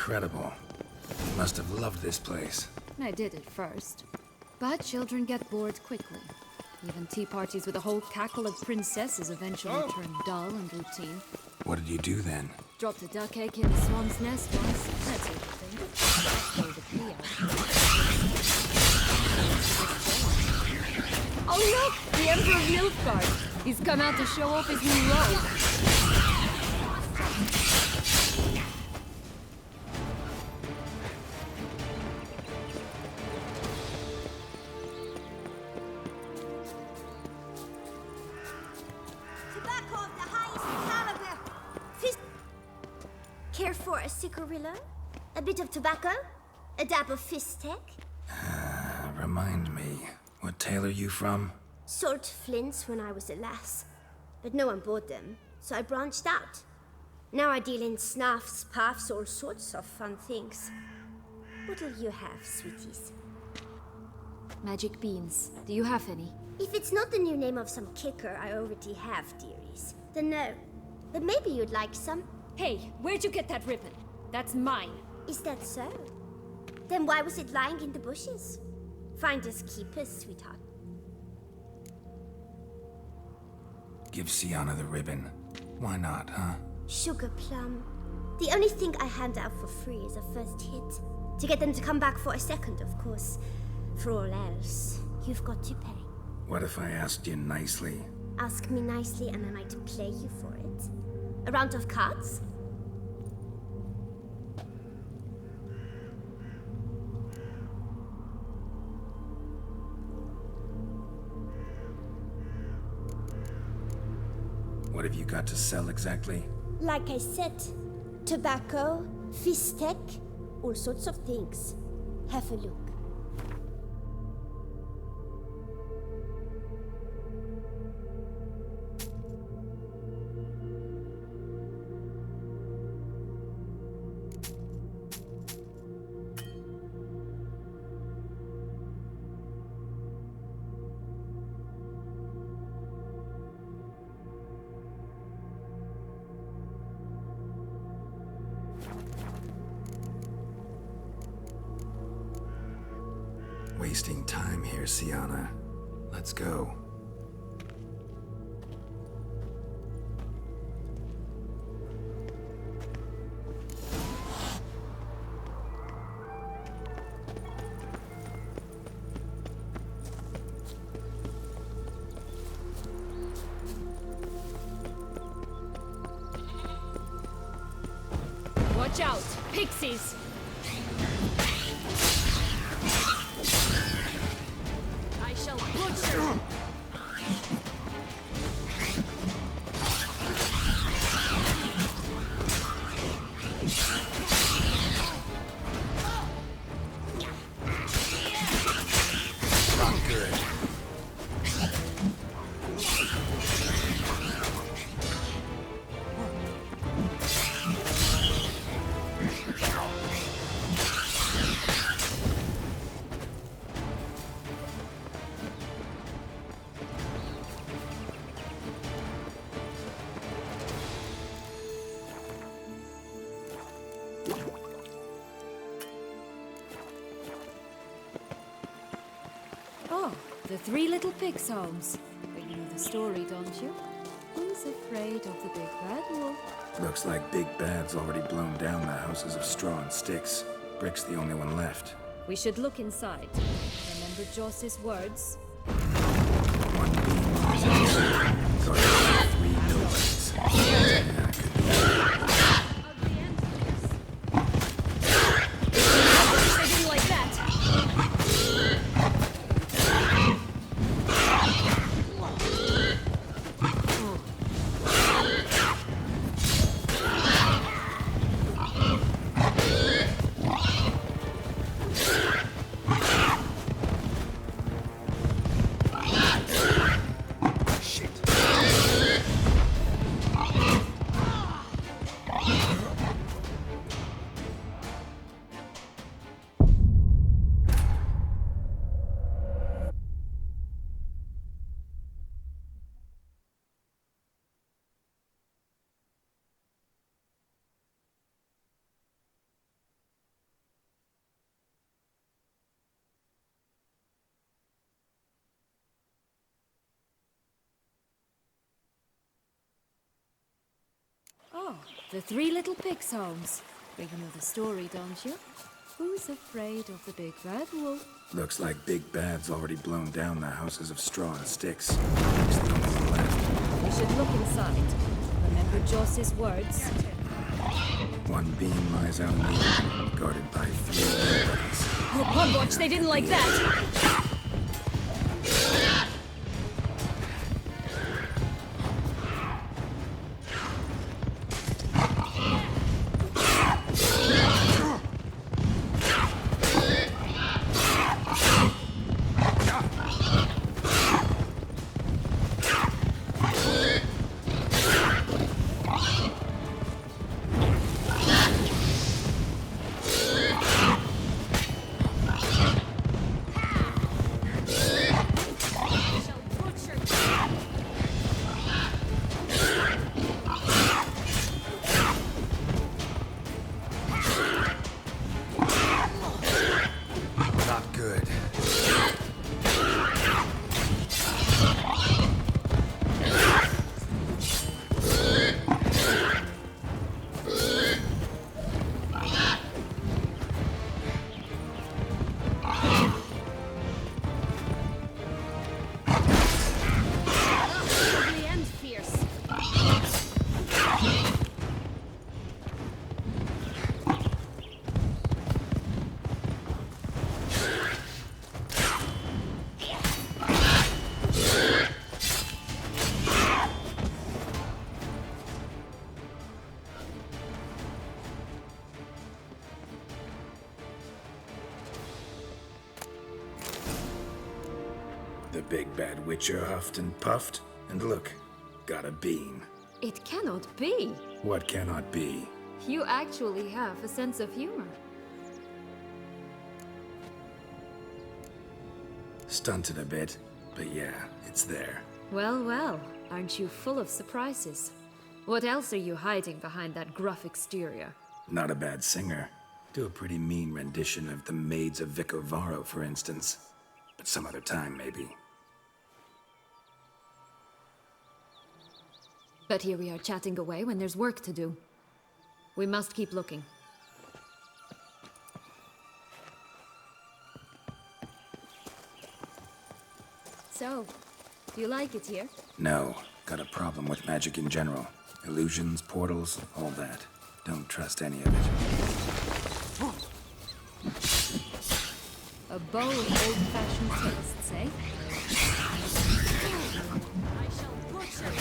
incredible. You must have loved this place. I did at first. But children get bored quickly. Even tea parties with a whole cackle of princesses eventually turn dull and routine. What did you do then? Dropped a duck egg in the swan's nest once. That's everything. Throw the pea out. Oh look! The Emperor of Nilfgaard! He's come out to show off his new robe. Care for a cigarillo? A bit of tobacco? A dab of fistek? Remind me, what tale are you from? Sold flints when I was a lass. But no one bought them, so I branched out. Now I deal in snuffs, puffs, all sorts of fun things. What'll you have, sweeties? Magic beans. Do you have any? If it's not the new name of some kicker I already have, dearies, then no. But maybe you'd like some. Hey, where'd you get that ribbon? That's mine. Is that so? Then why was it lying in the bushes? Finders keepers, sweetheart. Give Sienna the ribbon. Why not, huh? Sugar plum. The only thing I hand out for free is a first hit. To get them to come back for a second, of course. For all else, you've got to pay. What if I asked you nicely? Ask me nicely and I might play you for it. A round of cards? What have you got to sell exactly? Like I said, tobacco, fistek, all sorts of things. Have a look. Wasting time here, Sienna. Let's go. Watch out! Pixies! I shall butcher! Not good. Oh, the Three Little Pigs' homes. But you know the story, don't you? Who's afraid of the big bad wolf? Looks like Big Bad's already blown down the houses of straw and sticks. Brick's the only one left. We should look inside. Remember Joss's words? One beam moves in. So I have 3 nobodies. Yeah, could be. I didn't like that. The Three Little Pigs' homes. You know the story, don't you? Who's afraid of the big bad wolf? Looks like Big Bad's already blown down the houses of straw and sticks. He's the only one left. We should look inside. Remember Joss's words. One beam lies out in the open, guarded by 3 nobodies. Oh, Pugwatch, they didn't like that! Not good. Ugly and fierce. The big bad witcher huffed and puffed, and look, got a beam. It cannot be. What cannot be? You actually have a sense of humor. Stunted a bit, but yeah, it's there. Well, well, aren't you full of surprises? What else are you hiding behind that gruff exterior? Not a bad singer. Do a pretty mean rendition of the Maids of Vicovaro, for instance. But some other time, maybe. But here we are chatting away when there's work to do. We must keep looking. So, do you like it here? No, got a problem with magic in general. Illusions, portals, all that. Don't trust any of it. A bowl of old-fashioned tastes, eh? I shall butcher it.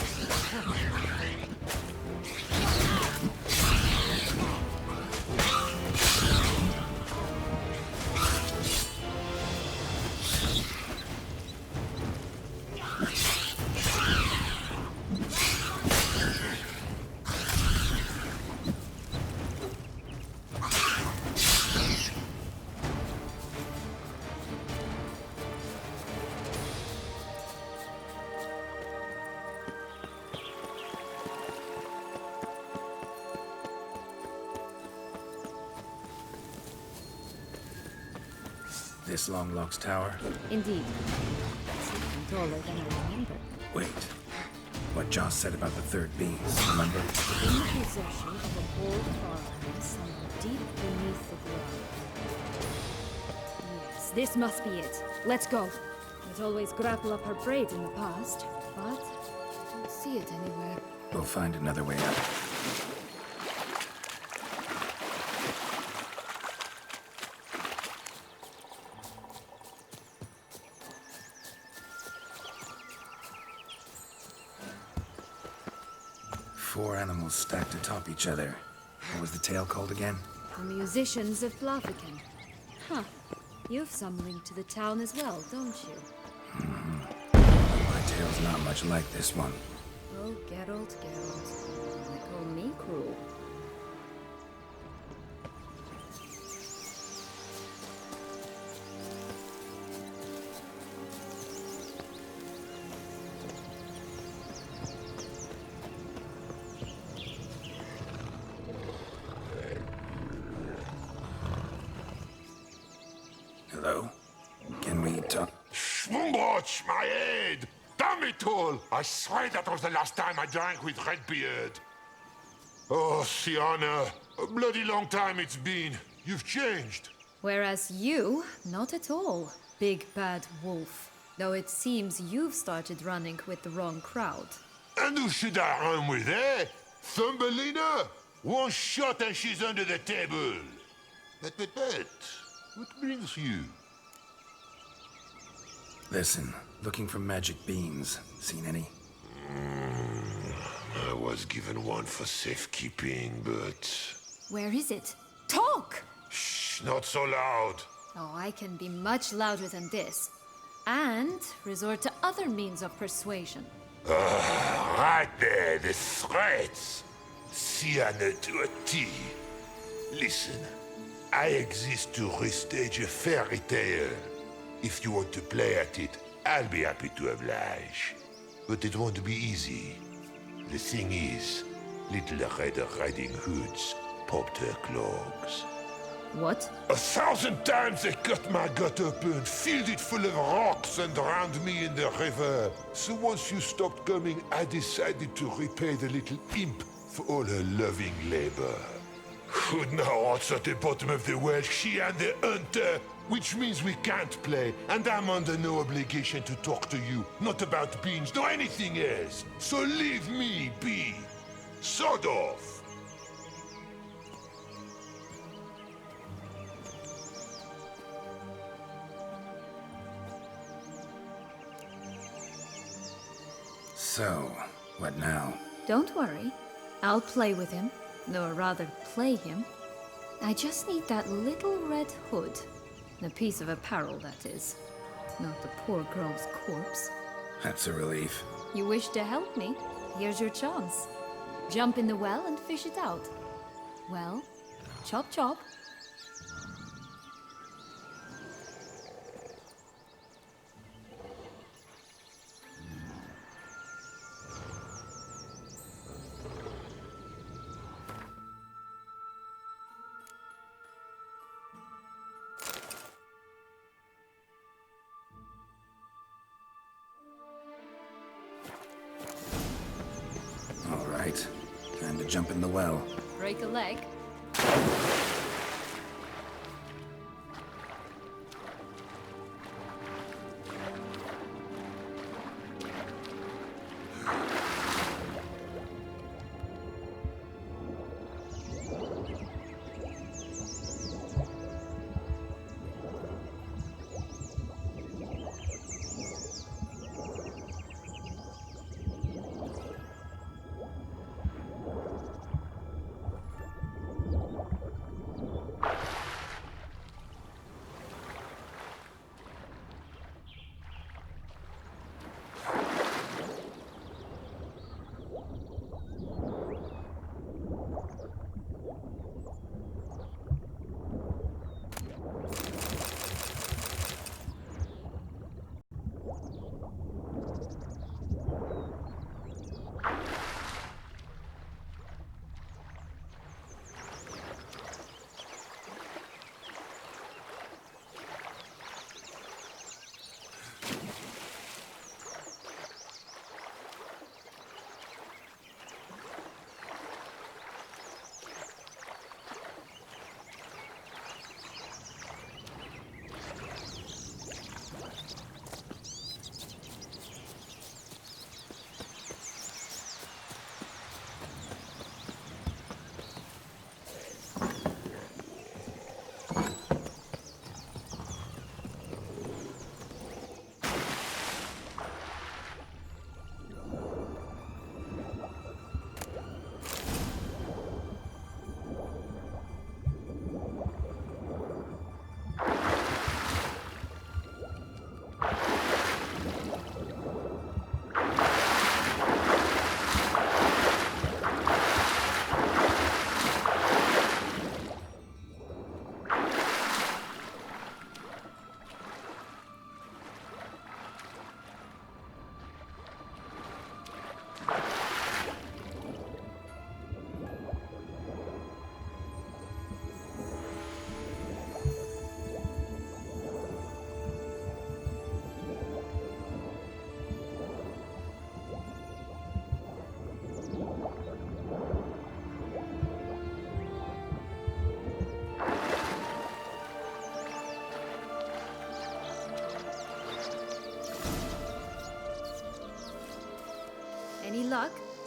This Longlock's tower? Indeed. It's even taller than I remember. Wait. What Joss said about the third beam, remember? In possession of a old farmhouse somewhere deep beneath the ground. Yes, this must be it. Let's go. It always grapple up her braid in the past, but I don't see it anywhere. We'll find another way out. Four animals stacked atop each other. What was the tale called again? The musicians of Blaviken. Huh. You've some link to the town as well, don't you? My tale's not much like this one. Oh, Geralt, Geralt. They call me cruel. Hello? Can we talk? Schwungwatch, my head! Damn it all! I swear that was the last time I drank with Redbeard. Oh, Sienna, a bloody long time it's been. You've changed. Whereas you, not at all, big bad wolf. Though it seems you've started running with the wrong crowd. And who should I run with, eh? Thumbelina? One shot and she's under the table. But, what brings you? Listen, looking for magic beans. Seen any? I was given one for safekeeping, but... Where is it? Talk! Shh, not so loud. Oh, I can be much louder than this. And resort to other means of persuasion. Right there, the threats. Sienna to a T. Listen, I exist to restage a fairy tale. If you want to play at it, I'll be happy to oblige. But it won't be easy. The thing is, Little Red Riding Hoods popped her clogs. What? 1,000 times they cut my gut open, filled it full of rocks and drowned me in the river. So once you stopped coming, I decided to repay the little imp for all her loving labor. Who now what's at the bottom of the well? She and the hunter, which means we can't play, and I'm under no obligation to talk to you, not about beans, nor anything else. So leave me be. Sod off. So, what now? Don't worry. I'll play with him. Or rather, play him. I just need that little red hood. A piece of apparel, that is. Not the poor girl's corpse. That's a relief. You wish to help me? Here's your chance. Jump in the well and fish it out. Well, chop chop. All right. Time to jump in the well. Break a leg.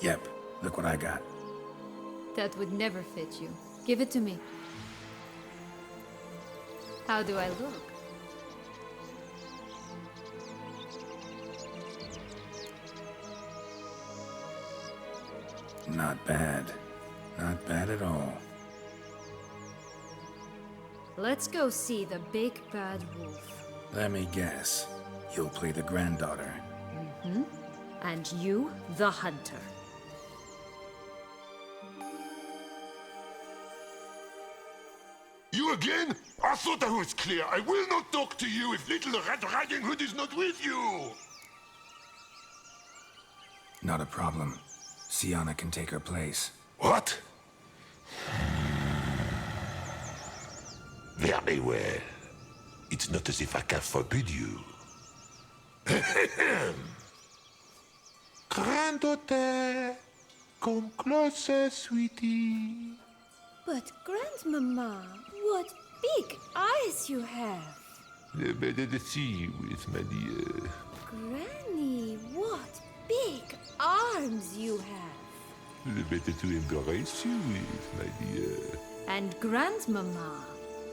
Yep, look what I got. That would never fit you. Give it to me. How do I look? Not bad. Not bad at all. Let's go see the big bad wolf. Let me guess. You'll play the granddaughter. And you, the hunter. You again? I thought I was clear. I will not talk to you if little Red Riding Hood is not with you. Not a problem. Sienna can take her place. What? Very well. It's not as if I can forbid you. Granddaughter, come closer, sweetie. But Grandmama, what big eyes you have! The better to see you with, my dear. Granny, what big arms you have! The better to embrace you with, my dear. And Grandmama,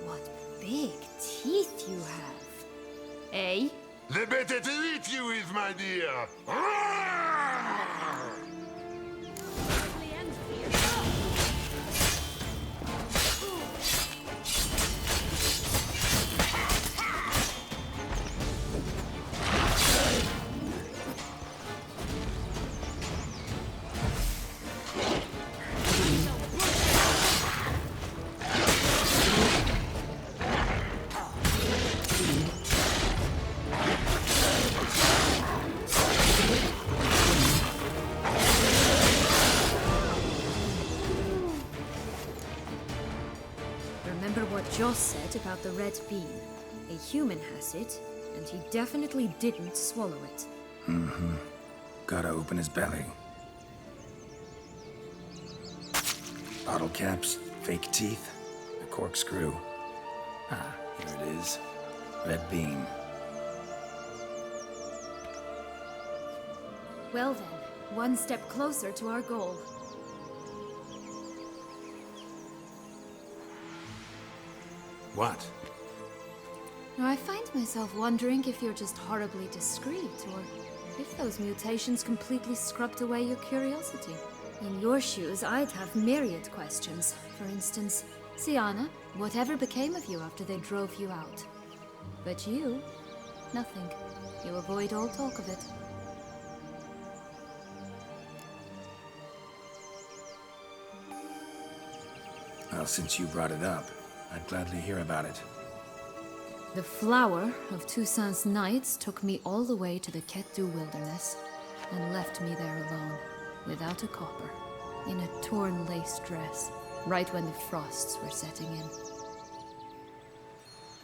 what big teeth you have. Eh? The better to eat you with, my dear. Remember what Joss said about the red bean? A human has it, and he definitely didn't swallow it. Gotta open his belly. Bottle caps, fake teeth, a corkscrew. Ah, here it is. Red bean. Well then, one step closer to our goal. What? Now, I find myself wondering if you're just horribly discreet, or if those mutations completely scrubbed away your curiosity. In your shoes, I'd have myriad questions. For instance, Sienna, whatever became of you after they drove you out? But you, nothing. You avoid all talk of it. Well, since you brought it up, I'd gladly hear about it. The flower of Toussaint's Knights took me all the way to the Ketdu wilderness and left me there alone, without a copper, in a torn lace dress, right when the frosts were setting in.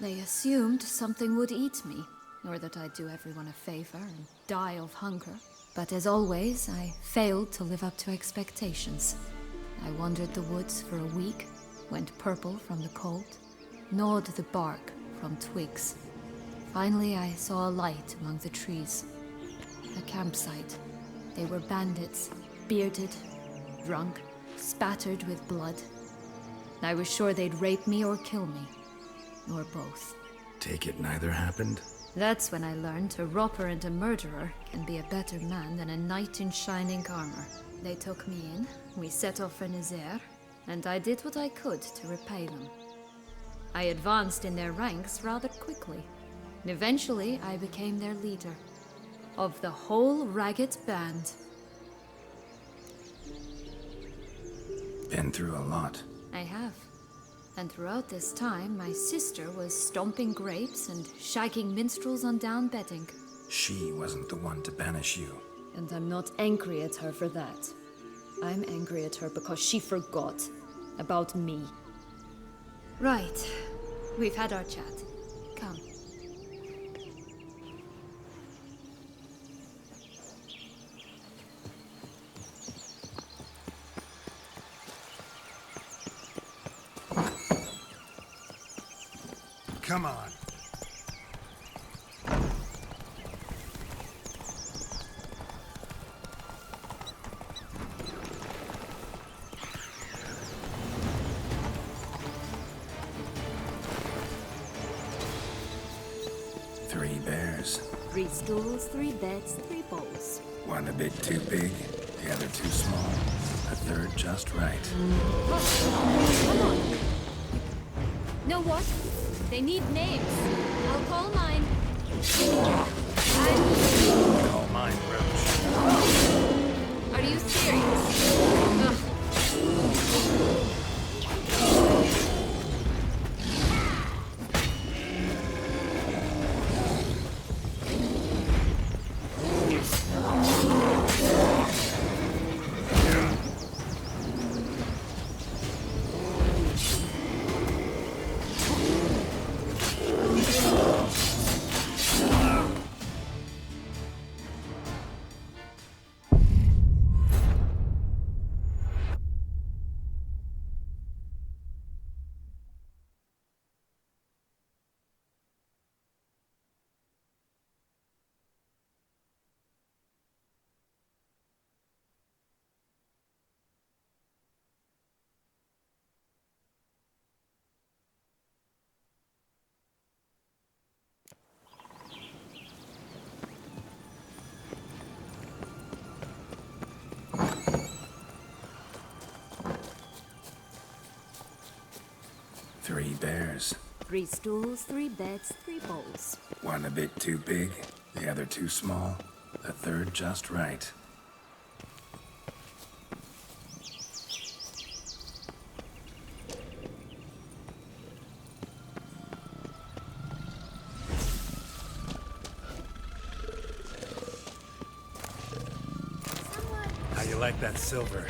They assumed something would eat me, or that I'd do everyone a favor and die of hunger. But as always, I failed to live up to expectations. I wandered the woods for a week, went purple from the cold, gnawed the bark from twigs. Finally, I saw a light among the trees. A campsite. They were bandits, bearded, drunk, spattered with blood. I was sure they'd rape me or kill me, or both. Take it neither happened? That's when I learned a robber and a murderer can be a better man than a knight in shining armor. They took me in, we set off for Nazaire, and I did what I could to repay them. I advanced in their ranks rather quickly, and eventually I became their leader. Of the whole ragged band. Been through a lot. I have. And throughout this time, my sister was stomping grapes and shagging minstrels on down bedding. She wasn't the one to banish you. And I'm not angry at her for that. I'm angry at her because she forgot about me. Right. We've had our chat. Come. Come on. 3 bears. 3 stools, 3 beds, 3 bowls. One a bit too big, the other too small, a third just right. Come on. Know what? They need names. I'll call mine. Call mine Roach. Are you serious? Ugh. Three bears. 3 stools, 3 beds, 3 bowls. One a bit too big, the other too small, the third just right. How you like that silver?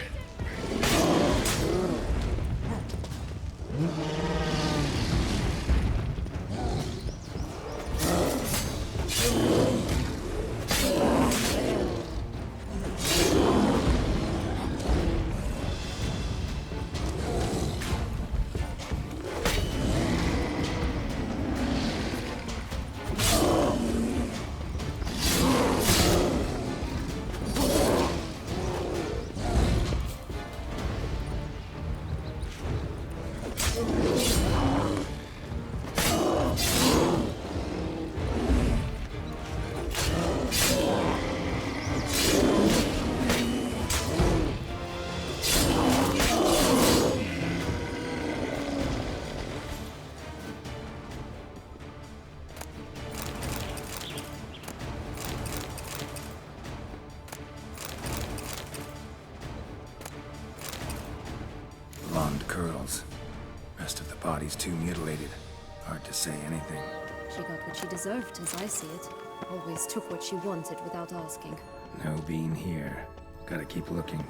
Blonde curls. Rest of the body's too mutilated. Hard to say anything. She got what she deserved, as I see it. Always took what she wanted without asking. No bean here. Gotta keep looking.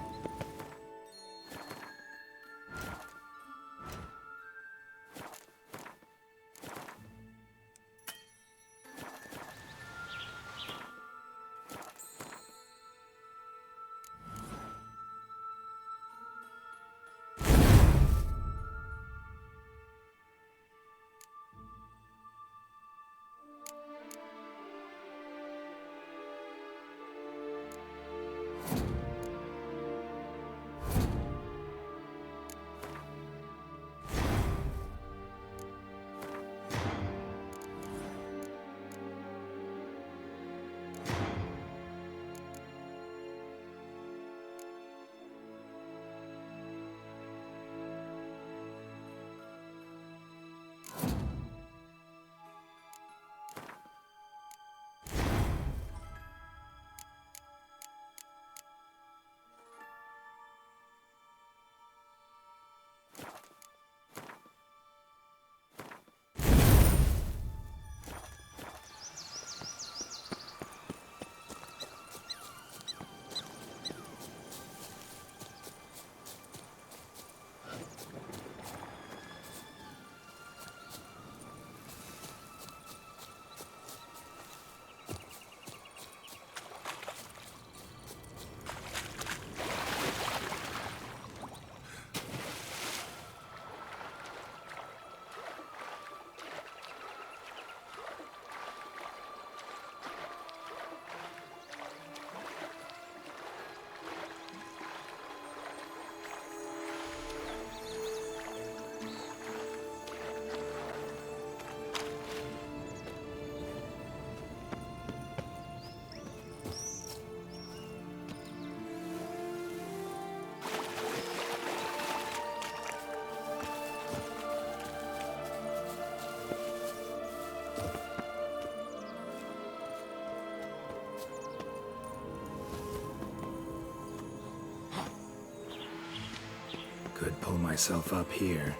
pull myself up here,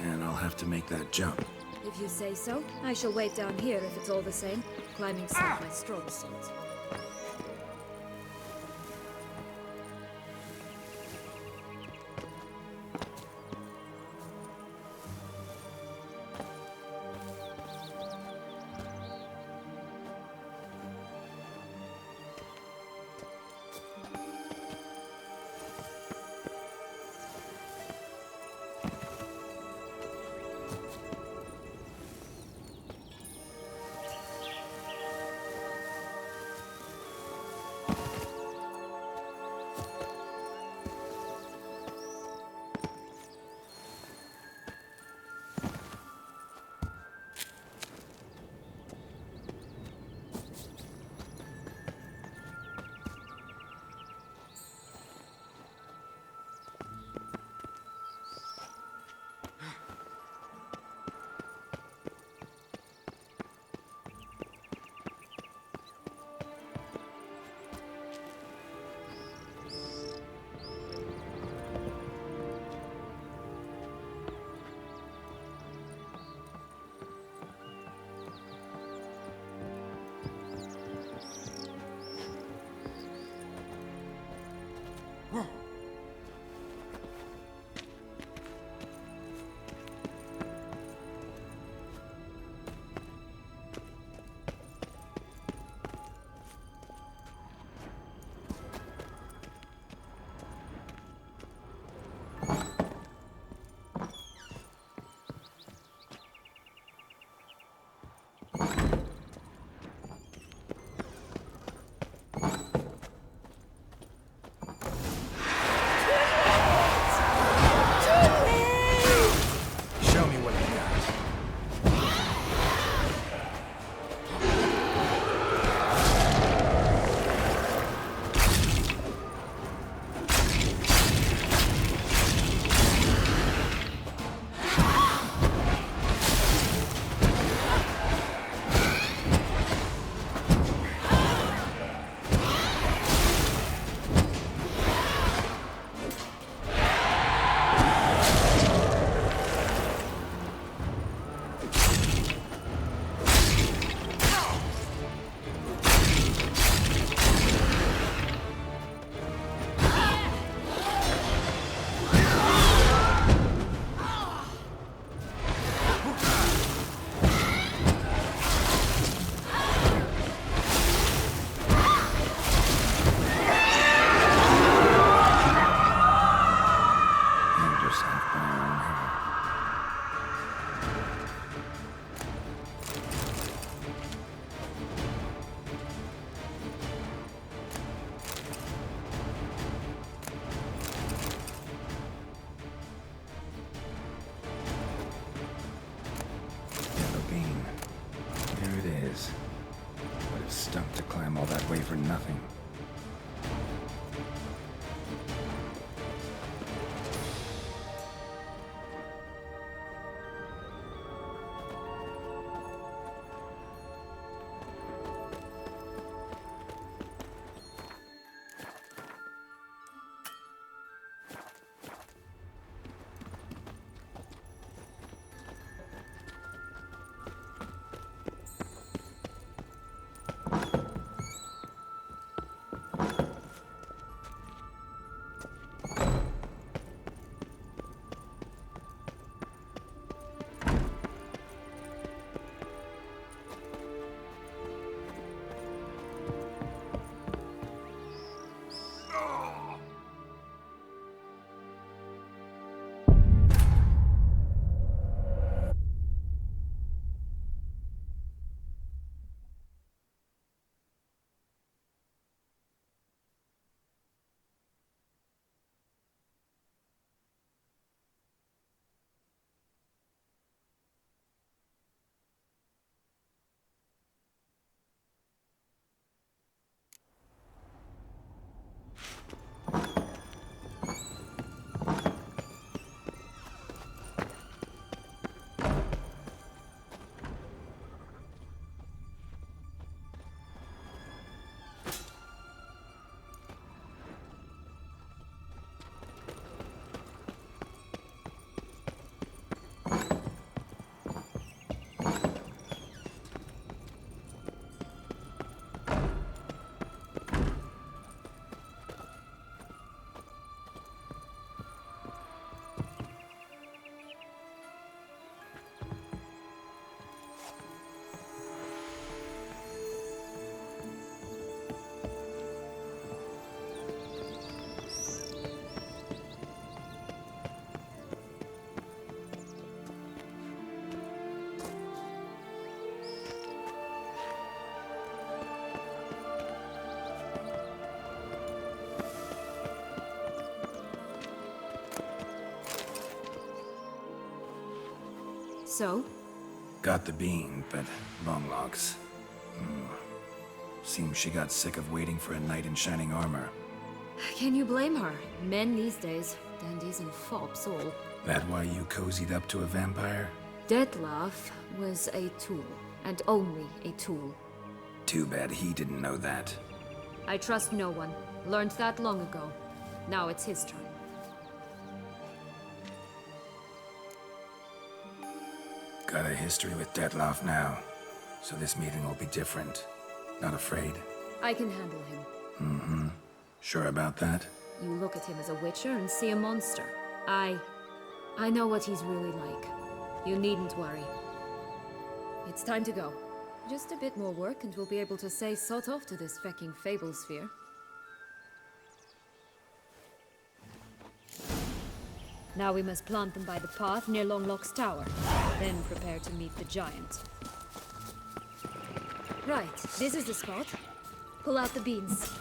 and I'll have to make that jump. If you say so, I shall wait down here if it's all the same. Climbing's not my strong suit. Stunk to climb all that way for nothing. So? Got the bean, but long locks. Seems she got sick of waiting for a knight in shining armor. Can you blame her? Men these days, dandies and fops all. That why you cozied up to a vampire? Detlef was a tool, and only a tool. Too bad he didn't know that. I trust no one. Learned that long ago. Now it's his turn. Got a history with Detlef now, so this meeting will be different. Not afraid? I can handle him. Sure about that? You look at him as a witcher and see a monster. I know what he's really like. You needn't worry. It's time to go. Just a bit more work and we'll be able to say sod off to this fecking fable sphere. Now we must plant them by the path near Longlock's tower. Then prepare to meet the giant. Right, this is the spot. Pull out the beans.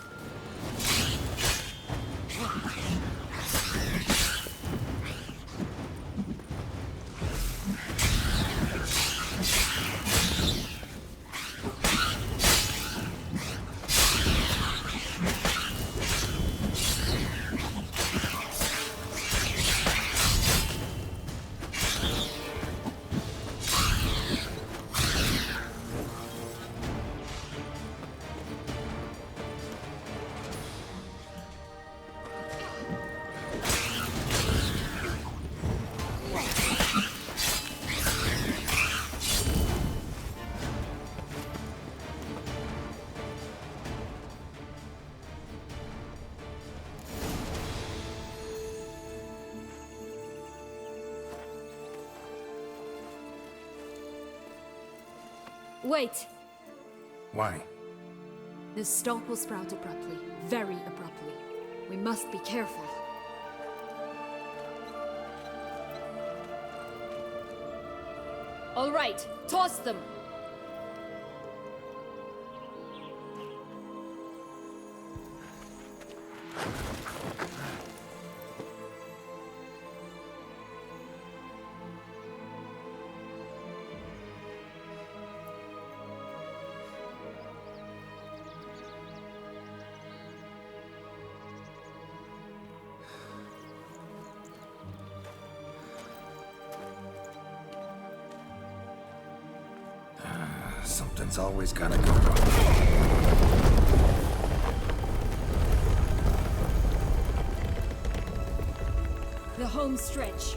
Wait! Why? The stalk will sprout abruptly. Very abruptly. We must be careful. All right, toss them! Something's always gotta go wrong. The home stretch.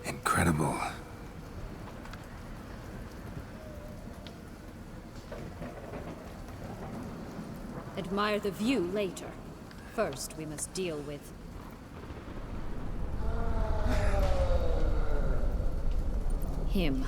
Incredible. Admire the view later. First, we must deal with... him.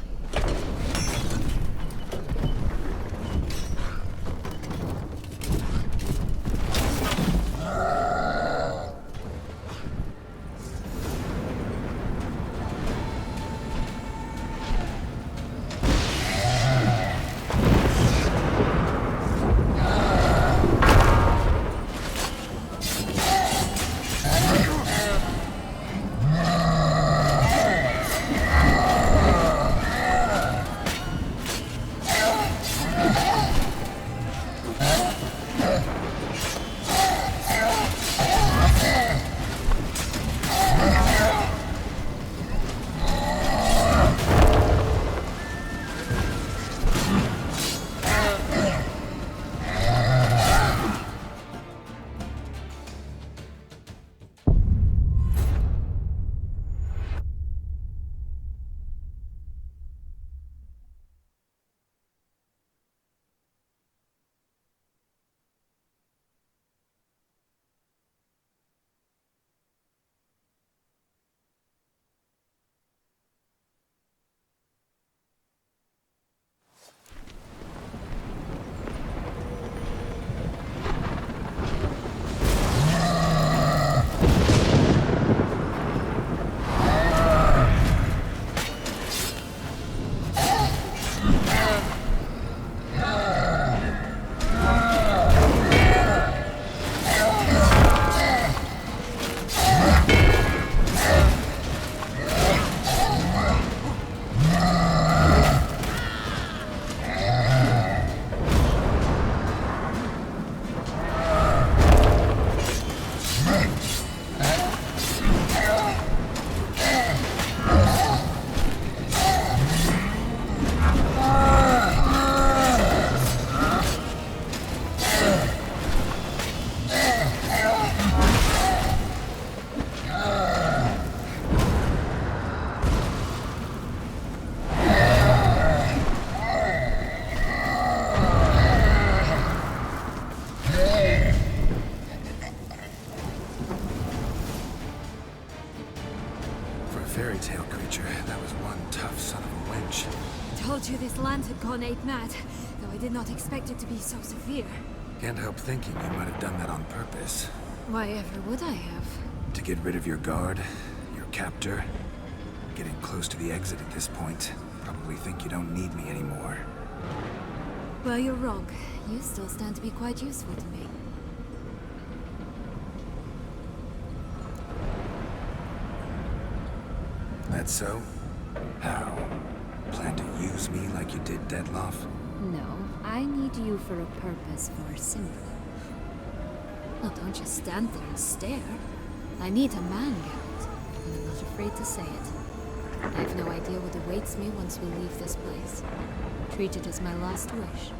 told you this land had gone ape mad, though I did not expect it to be so severe. Can't help thinking you might have done that on purpose. Why ever would I have? To get rid of your guard, your captor. Getting close to the exit at this point. Probably think you don't need me anymore. Well, you're wrong. You still stand to be quite useful to me. That so? How? Plan to use me like you did Deadloff? No, I need you for a purpose more simple. Well, don't just stand there and stare. I need a man, Geralt, and I'm not afraid to say it. I have no idea what awaits me once we leave this place. Treat it as my last wish.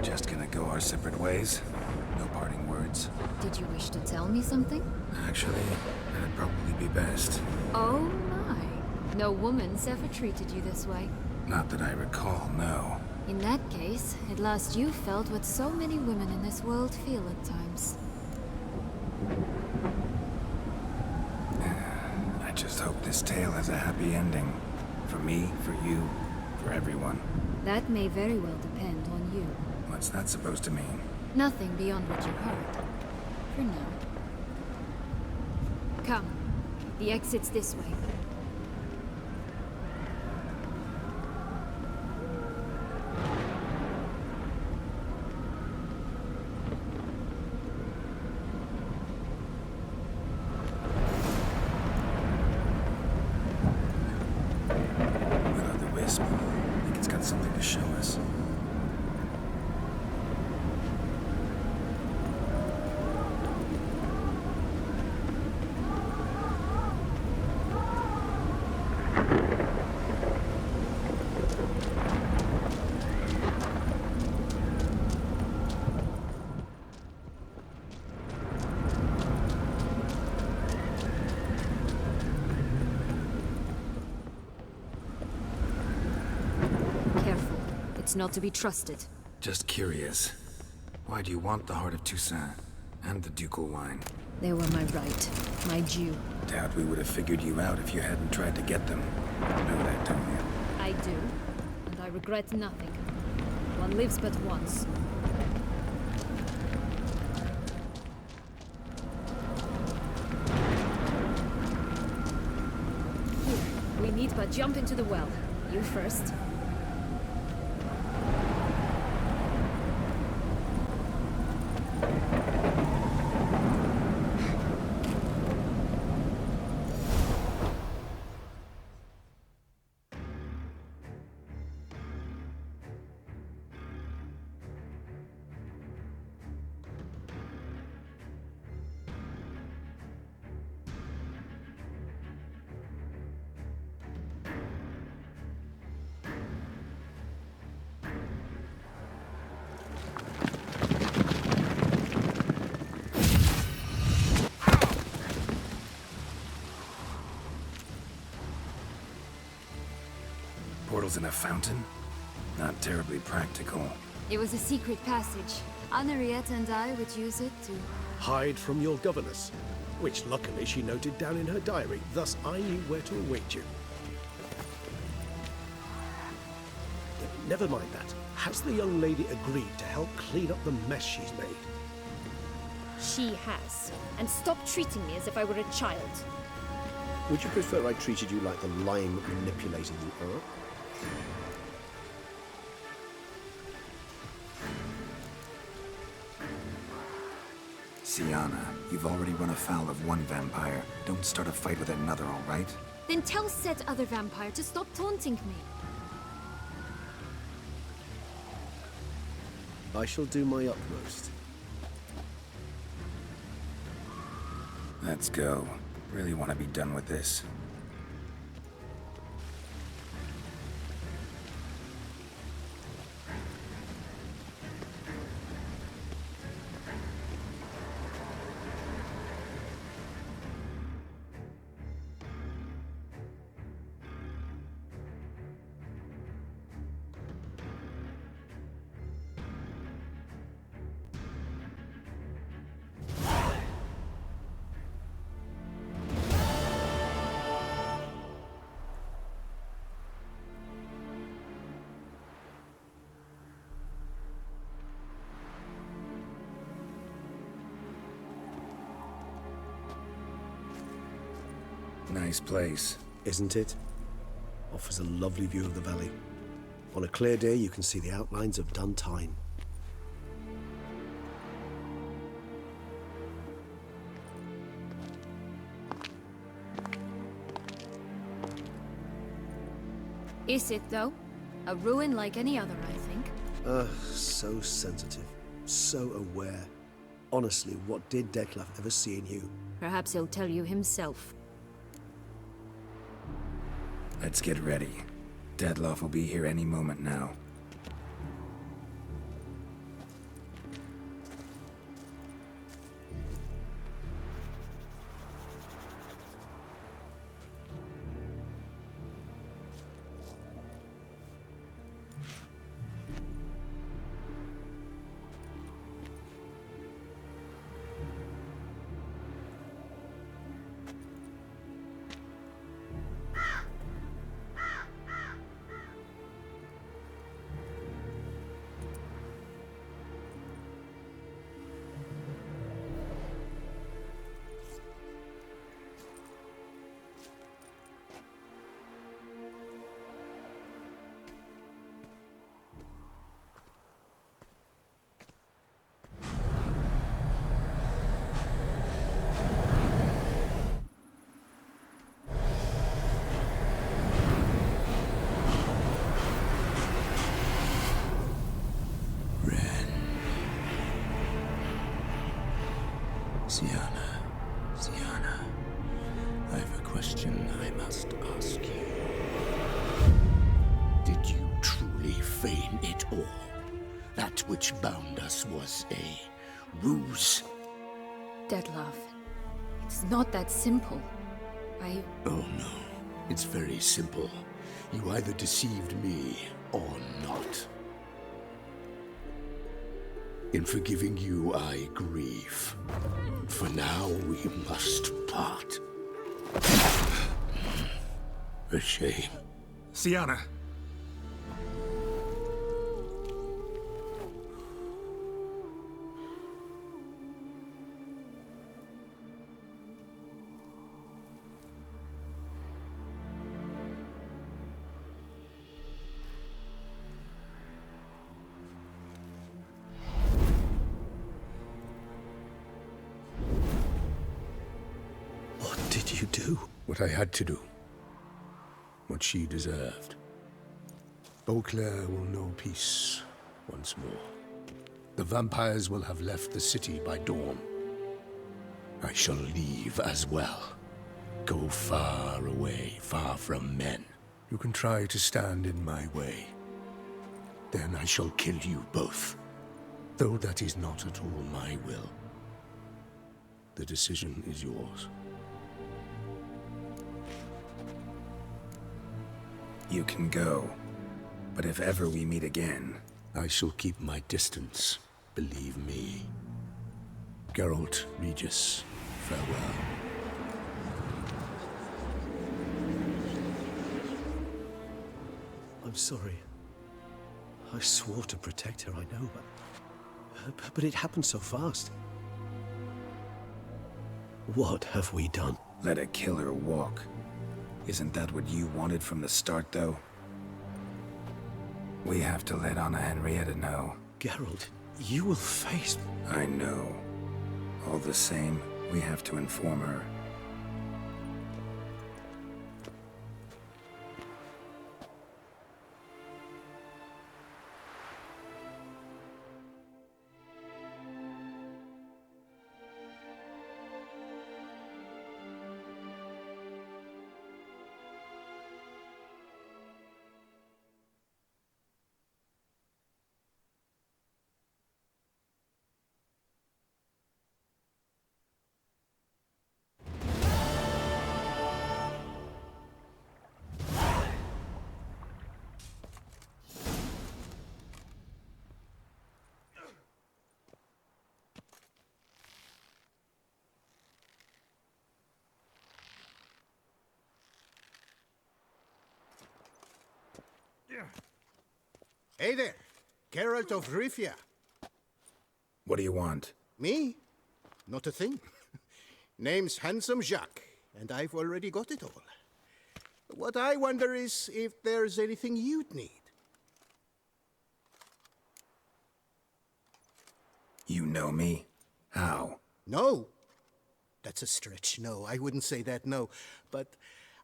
Just gonna go our separate ways? No parting words? Did you wish to tell me something? Actually, that'd probably be best. Oh my. No woman's ever treated you this way. Not that I recall, no. In that case, at last you felt what so many women in this world feel at times. I just hope this tale has a happy ending. For me, for you, for everyone. That may very well depend on you. What's that supposed to mean? Nothing beyond what you heard. For now. Come. The exit's this way. Will-o'-the-wisp. I think it's got something to show us. Careful. It's not to be trusted. Just curious. Why do you want the Heart of Toussaint? And the ducal wine? They were my right. My due. Doubt we would have figured you out if you hadn't tried to get them. You know that, don't you? I do. And I regret nothing. One lives but once. Here, we need but jump into the well. You first. portals in a fountain? Not terribly practical. It was a secret passage. Henriette and I would use it to... Hide from your governess, which luckily she noted down in her diary, thus I knew where to await you. Never mind that. Has the young lady agreed to help clean up the mess she's made? She has. And stop treating me as if I were a child. Would you prefer I treated you like the lying, manipulating you are? Sienna, you've already run afoul of one vampire. Don't start a fight with another, all right? Then tell said other vampire to stop taunting me. I shall do my utmost. Let's go. Really want to be done with this. Nice place. Isn't it? Offers a lovely view of the valley. On a clear day, you can see the outlines of Duntine. Is it, though? A ruin like any other, I think. So sensitive. So aware. Honestly, what did Detlef ever see in you? Perhaps he'll tell you himself. Let's get ready. Detlef will be here any moment now. Sienna, I have a question I must ask you. Did you truly feign it all? That which bound us was a ruse? Detlef, it's not that simple. Oh no, it's very simple. You either deceived me or not. In forgiving you, I grieve. For now, we must part. A shame. Sienna! What did you do? What I had to do. What she deserved. Beauclair will know peace once more. The vampires will have left the city by dawn. I shall leave as well. Go far away, far from men. You can try to stand in my way. Then I shall kill you both. Though that is not at all my will. The decision is yours. You can go. But if ever we meet again... I shall keep my distance, believe me. Geralt, Regis, farewell. I'm sorry. I swore to protect her, I know, but it happened so fast. What have we done? Let a killer walk. Isn't that what you wanted from the start, though? We have to let Anna Henrietta know. Geralt, you will face... I know. All the same, we have to inform her. Hey there, Geralt of Rivia. What do you want? Me? Not a thing. Name's Handsome Jacques, and I've already got it all. What I wonder is if there's anything you'd need. You know me? How? No. That's a stretch, no. I wouldn't say that, no. But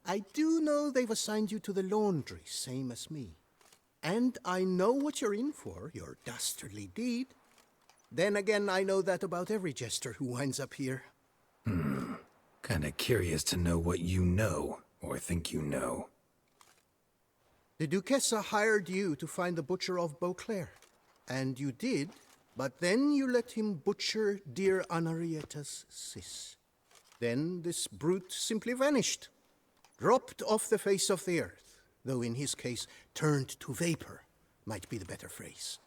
I do know they've assigned you to the laundry, same as me. And I know what you're in for, your dastardly deed. Then again, I know that about every jester who winds up here. Kinda curious to know what you know, or think you know. The Duchessa hired you to find the butcher of Beauclair. And you did, but then you let him butcher dear Anarietta's sis. Then this brute simply vanished, dropped off the face of the earth. Though in his case, turned to vapor, might be the better phrase.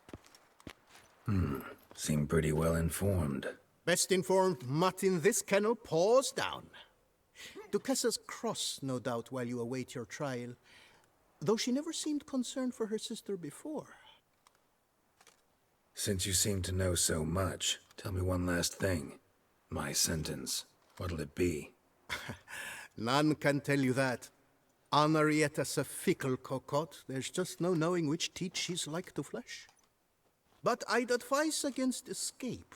Seem pretty well informed. Best informed mutt in this kennel, paws down. Duchessa's cross, no doubt, while you await your trial, though she never seemed concerned for her sister before. Since you seem to know so much, tell me one last thing. My sentence, what'll it be? None can tell you that. Anarietta's a fickle cocotte. There's just no knowing which teat she's like to flesh. But I'd advise against escape.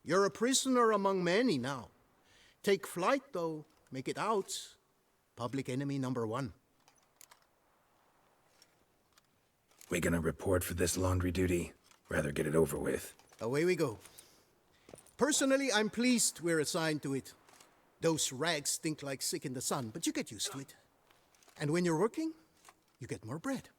You're a prisoner among many now. Take flight, though. Make it out. Public enemy number one. We gonna report for this laundry duty? Rather get it over with. Away we go. Personally, I'm pleased we're assigned to it. Those rags stink like sick in the sun, but you get used to it. And when you're working, you get more bread.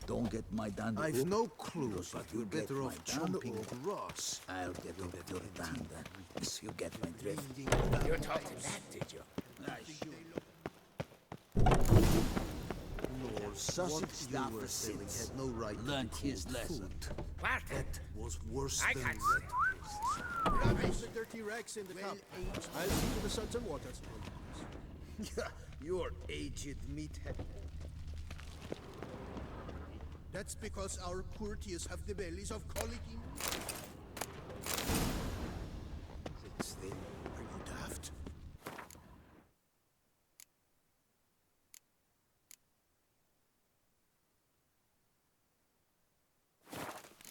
Don't get my dander. I've no clue, but you we're get better my off dander chomping hook, grass. I'll get rid of your dander. If you get my drift. You taught him that, did you? Lord, Sausage what stuff you were the selling sins. had no right Learned to be his called lesson. food. What? That was worse than got red. Rubbish the dirty rags in the cup. I'll see to the suds and waters. You're aged meathead. That's because our courtiers have the bellies of colicky. Since then, Are you daft?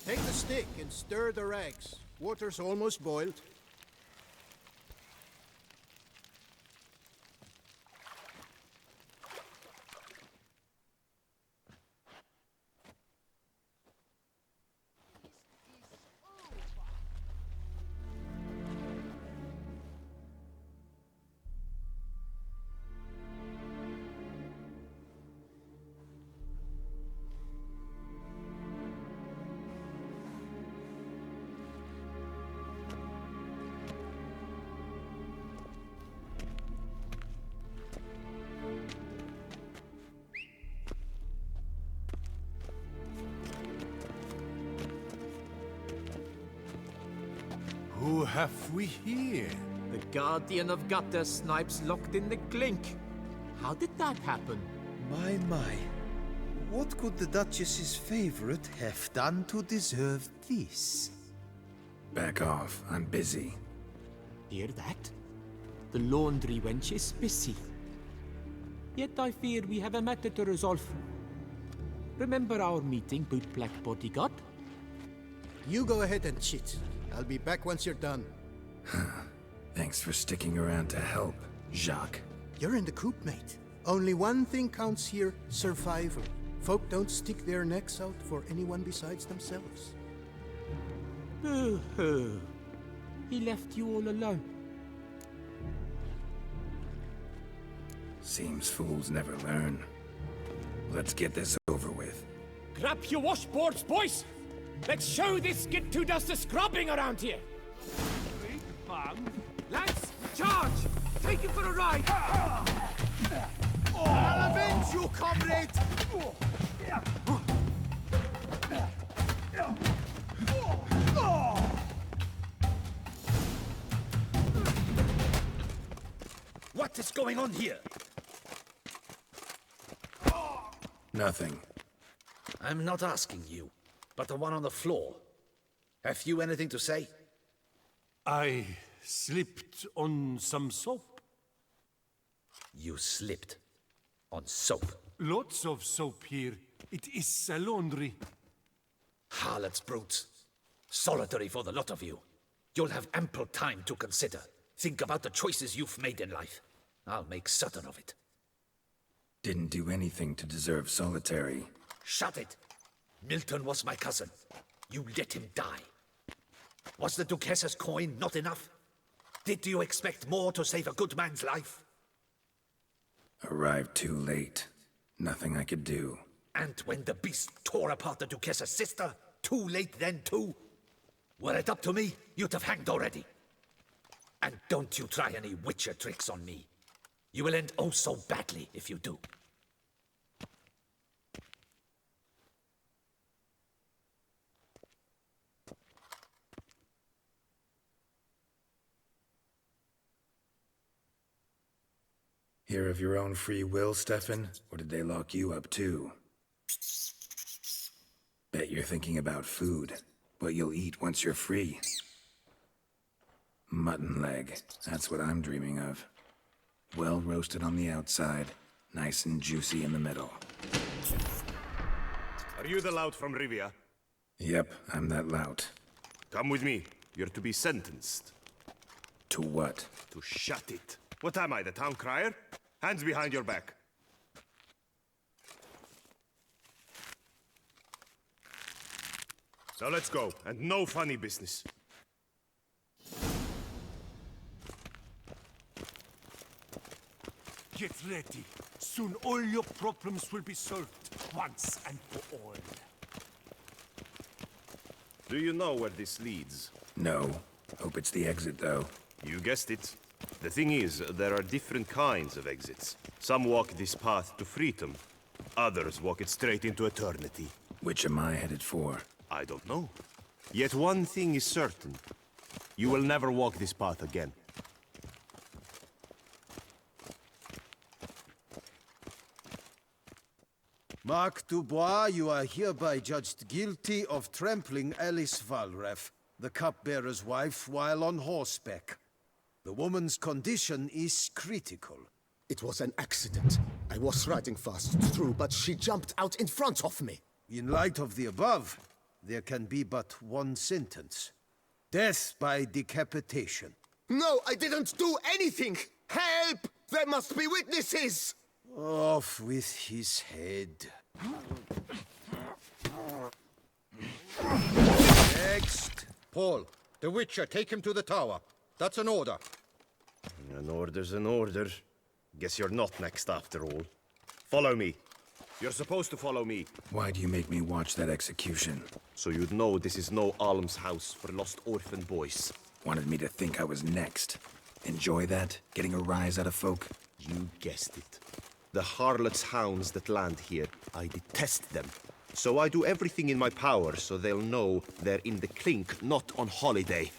Take the stick and stir the rags. Water's almost boiled. Who have we here? The Guardian of Gutter Snipes locked in the clink. How did that happen? My. What could the Duchess's favorite have done to deserve this? Back off. I'm busy. Hear that? The laundry wench is busy. Yet I fear we have a matter to resolve. Remember our meeting, bootblack bodyguard? You go ahead and cheat. I'll be back once you're done. Thanks for sticking around to help, Jacques. You're in the coop, mate. Only one thing counts here, survival. Folk don't stick their necks out for anyone besides themselves. He left you all alone. Seems fools never learn. Let's get this over with. Grab your washboards, boys! Let's show this Git who does the scrubbing around here! Lads, charge! Take him for a ride! I'll avenge you, comrade! What is going on here? Nothing. I'm not asking you, but the one on the floor. Have you anything to say? I slipped on some soap. You slipped on soap. Lots of soap here. It is a laundry. Harlots, brutes. Solitary for the lot of you. You'll have ample time to consider. Think about the choices you've made in life. I'll make certain of it. Didn't do anything to deserve solitary. Shut it! Milton was my cousin. You let him die. Was the Duchess's coin not enough? Did you expect more to save a good man's life? Arrived too late. Nothing I could do. And when the beast tore apart the Duchess's sister, too late then too? Were it up to me, you'd have hanged already. And don't you try any witcher tricks on me. You will end oh so badly if you do. Here of your own free will, Stefan? Or did they lock you up too? Bet you're thinking about food. What you'll eat once you're free. Mutton leg. That's what I'm dreaming of. Well roasted on the outside, nice and juicy in the middle. Are you the lout from Rivia? Yep, I'm that lout. Come with me. You're to be sentenced. To what? To shut it. What am I, the town crier? Hands behind your back. So let's go, and no funny business. Get ready. Soon all your problems will be solved, once and for all. Do you know where this leads? No. Hope it's the exit, though. You guessed it. The thing is, there are different kinds of exits. Some walk this path to freedom. Others walk it straight into eternity. Which am I headed for? I don't know. Yet one thing is certain. You will never walk this path again. Mark Dubois, you are hereby judged guilty of trampling Alice Valref, the cupbearer's wife, while on horseback. The woman's condition is critical. It was an accident. I was riding fast through, but she jumped out in front of me. In light of the above, there can be but one sentence. Death by decapitation. No, I didn't do anything! Help! There must be witnesses! Off with his head. Next. Paul, the Witcher, take him to the tower. That's an order. An order's an order. Guess you're not next after all. Follow me. You're supposed to follow me. Why do you make me watch that execution? So you'd know this is no almshouse for lost orphan boys. Wanted me to think I was next. Enjoy that? Getting a rise out of folk? You guessed it. The harlots' hounds that land here, I detest them. So I do everything in my power so they'll know they're in the clink, not on holiday.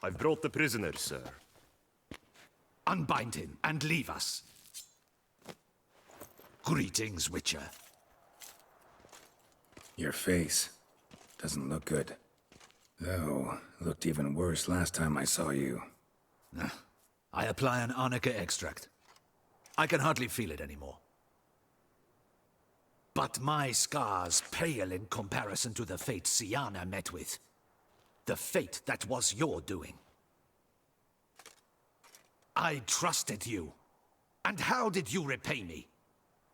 I've brought the prisoners, sir. Unbind him and leave us. Greetings, Witcher. Your face doesn't look good. Though, looked even worse last time I saw you. I apply an arnica extract. I can hardly feel it anymore. But my scars pale in comparison to the fate Siana met with. The fate that was your doing. I trusted you. And how did you repay me?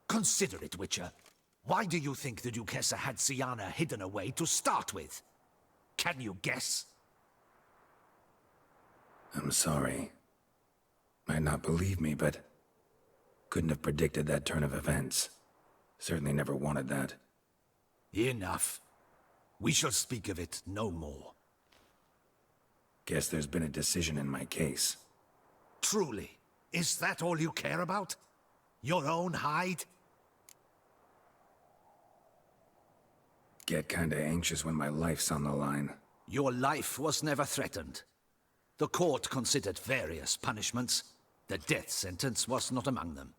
Consider it, Witcher. Why do you think the Duchessa had Siana hidden away to start with? Can you guess? I'm sorry. Might not believe me, but couldn't have predicted that turn of events. Certainly never wanted that. Enough. We shall speak of it no more. Guess there's been a decision in my case. Truly, is that all you care about? Your own hide? Get kinda anxious when my life's on the line. Your life was never threatened. The court considered various punishments. The death sentence was not among them.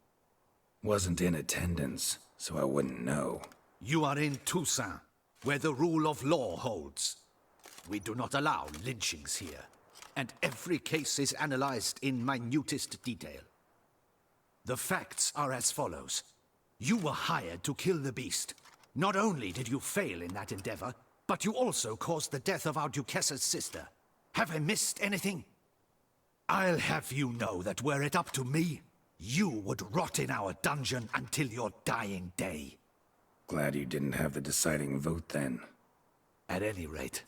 Wasn't in attendance, so I wouldn't know. You are in Toussaint, where the rule of law holds. We do not allow lynchings here, and every case is analyzed in minutest detail. The facts are as follows. You were hired to kill the beast. Not only did you fail in that endeavor, but you also caused the death of our Duchessa's sister. Have I missed anything? I'll have you know that were it up to me, you would rot in our dungeon until your dying day. Glad you didn't have the deciding vote then. At any rate,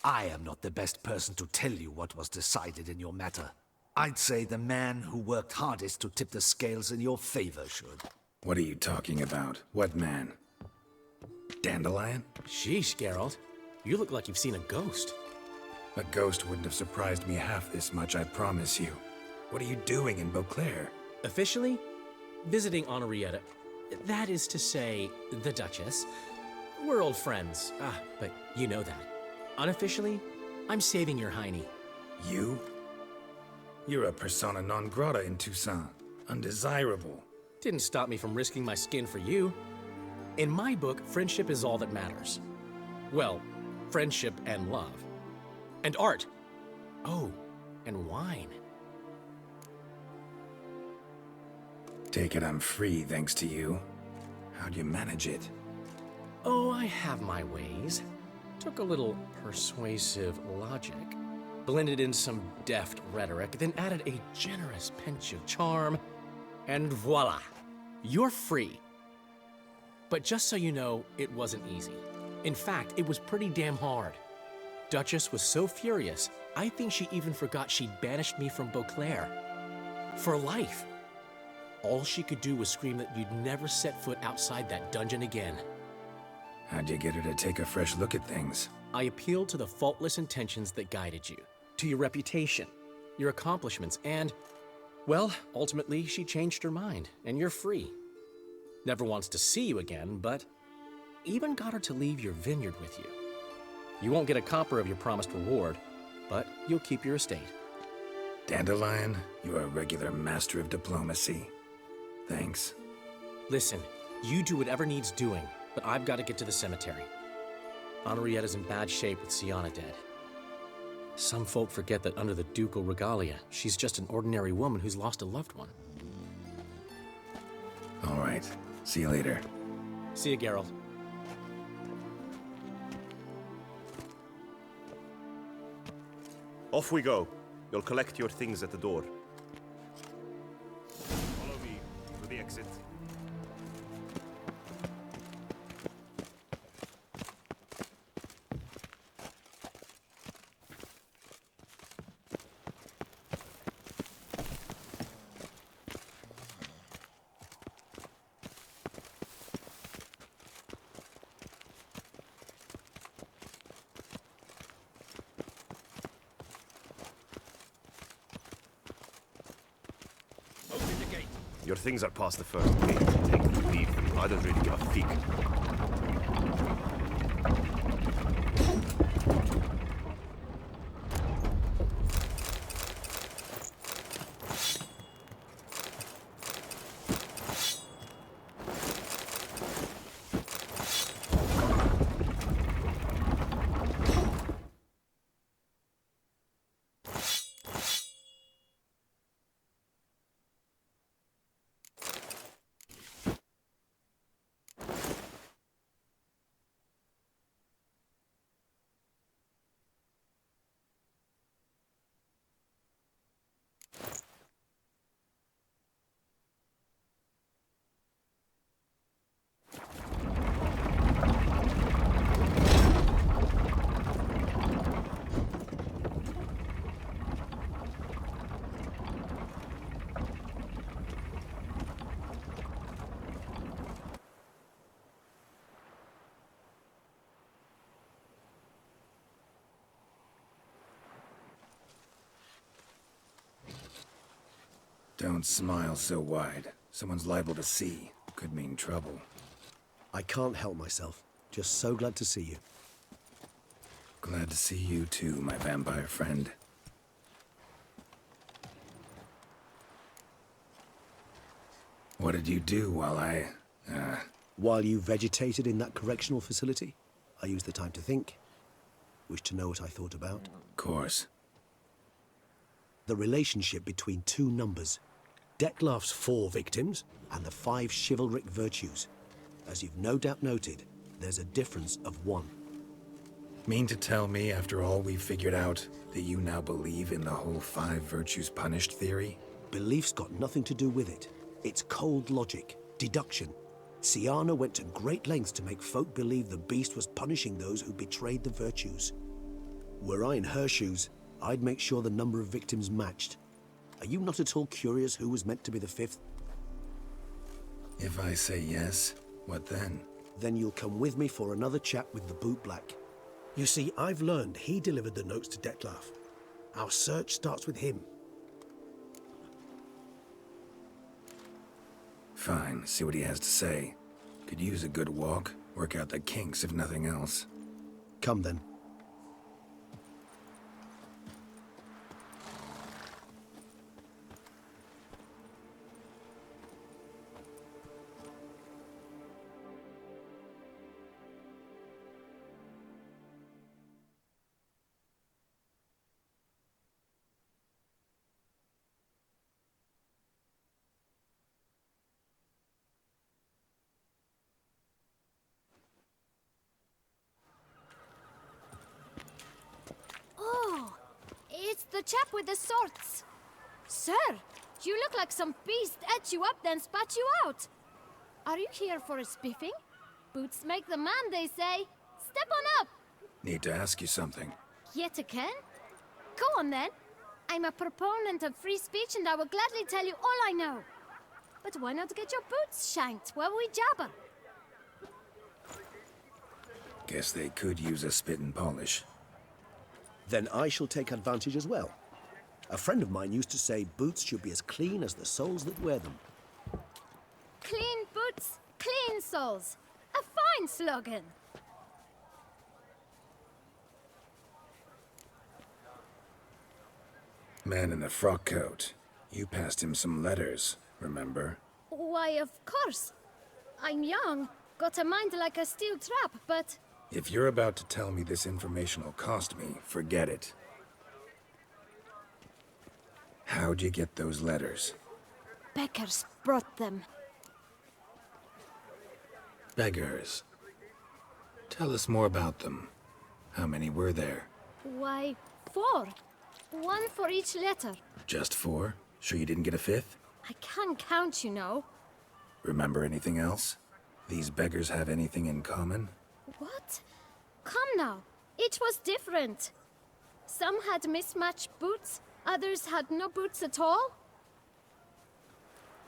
I am not the best person to tell you what was decided in your matter. I'd say the man who worked hardest to tip the scales in your favor should. What are you talking about? What man? Dandelion? Sheesh, Geralt. You look like you've seen a ghost. A ghost wouldn't have surprised me half this much, I promise you. What are you doing in Beauclair? Officially, visiting Henrietta. That is to say, the Duchess. We're old friends. But you know that. Unofficially, I'm saving your hiney. You? You're a persona non grata in Toussaint. Undesirable. Didn't stop me from risking my skin for you. In my book, friendship is all that matters. Well, friendship and love. And art. Oh, and wine. Take it I'm free thanks to you. How'd you manage it? Oh, I have my ways. Took a little persuasive logic, blended in some deft rhetoric, then added a generous pinch of charm, and voila! You're free. But just so you know, it wasn't easy. In fact, it was pretty damn hard. Duchess was so furious, I think she even forgot she'd banished me from Beauclair. For life. All she could do was scream that you'd never set foot outside that dungeon again. How'd you get her to take a fresh look at things? I appealed to the faultless intentions that guided you, to your reputation, your accomplishments, and, well, ultimately she changed her mind, and you're free. Never wants to see you again, but even got her to leave your vineyard with you. You won't get a copper of your promised reward, but you'll keep your estate. Dandelion, you're a regular master of diplomacy. Thanks. Listen, you do whatever needs doing, but I've got to get to the cemetery. Henrietta's in bad shape with Siana dead. Some folk forget that under the ducal regalia, she's just an ordinary woman who's lost a loved one. All right. See you later. See you, Geralt. Off we go. You'll collect your things at the door. Follow me to the exit. Your things are past the first gate. Take them or leave them. I don't really give a fig. Don't smile so wide. Someone's liable to see. Could mean trouble. I can't help myself. Just so glad to see you. Glad to see you too, my vampire friend. What did you do while While you vegetated in that correctional facility, I used the time to think. Wish to know what I thought about? Of course. The relationship between two numbers. Dettlaff's 4 victims and the 5 chivalric virtues. As you've no doubt noted, there's a difference of 1. Mean to tell me, after all we've figured out, that you now believe in the whole 5 virtues punished theory? Belief's got nothing to do with it. It's cold logic, deduction. Siana went to great lengths to make folk believe the beast was punishing those who betrayed the virtues. Were I in her shoes, I'd make sure the number of victims matched. Are you not at all curious who was meant to be the 5th? If I say yes, what then? Then you'll come with me for another chat with the Boot Black. You see, I've learned he delivered the notes to Dettlaff. Our search starts with him. Fine, see what he has to say. Could use a good walk, work out the kinks if nothing else. Come then. It's the chap with the swords. Sir, you look like some beast ate you up then spat you out. Are you here for a spiffing? Boots make the man, they say. Step on up. Need to ask you something. Yet again? Go on then. I'm a proponent of free speech and I will gladly tell you all I know. But why not get your boots shanked while we jabber? Guess they could use a spit and polish. Then I shall take advantage as well. A friend of mine used to say boots should be as clean as the soles that wear them. Clean boots, clean soles. A fine slogan. Man in the frock coat. You passed him some letters, remember? Why, of course. I'm young, got a mind like a steel trap, but... If you're about to tell me this information will cost me, forget it. How'd you get those letters? Beggars brought them. Beggars. Tell us more about them. How many were there? Why, 4. 1 for each letter. Just 4? Sure you didn't get a 5th? I can't count, you know. Remember anything else? These beggars have anything in common? What? Come now. Each was different. Some had mismatched boots, others had no boots at all.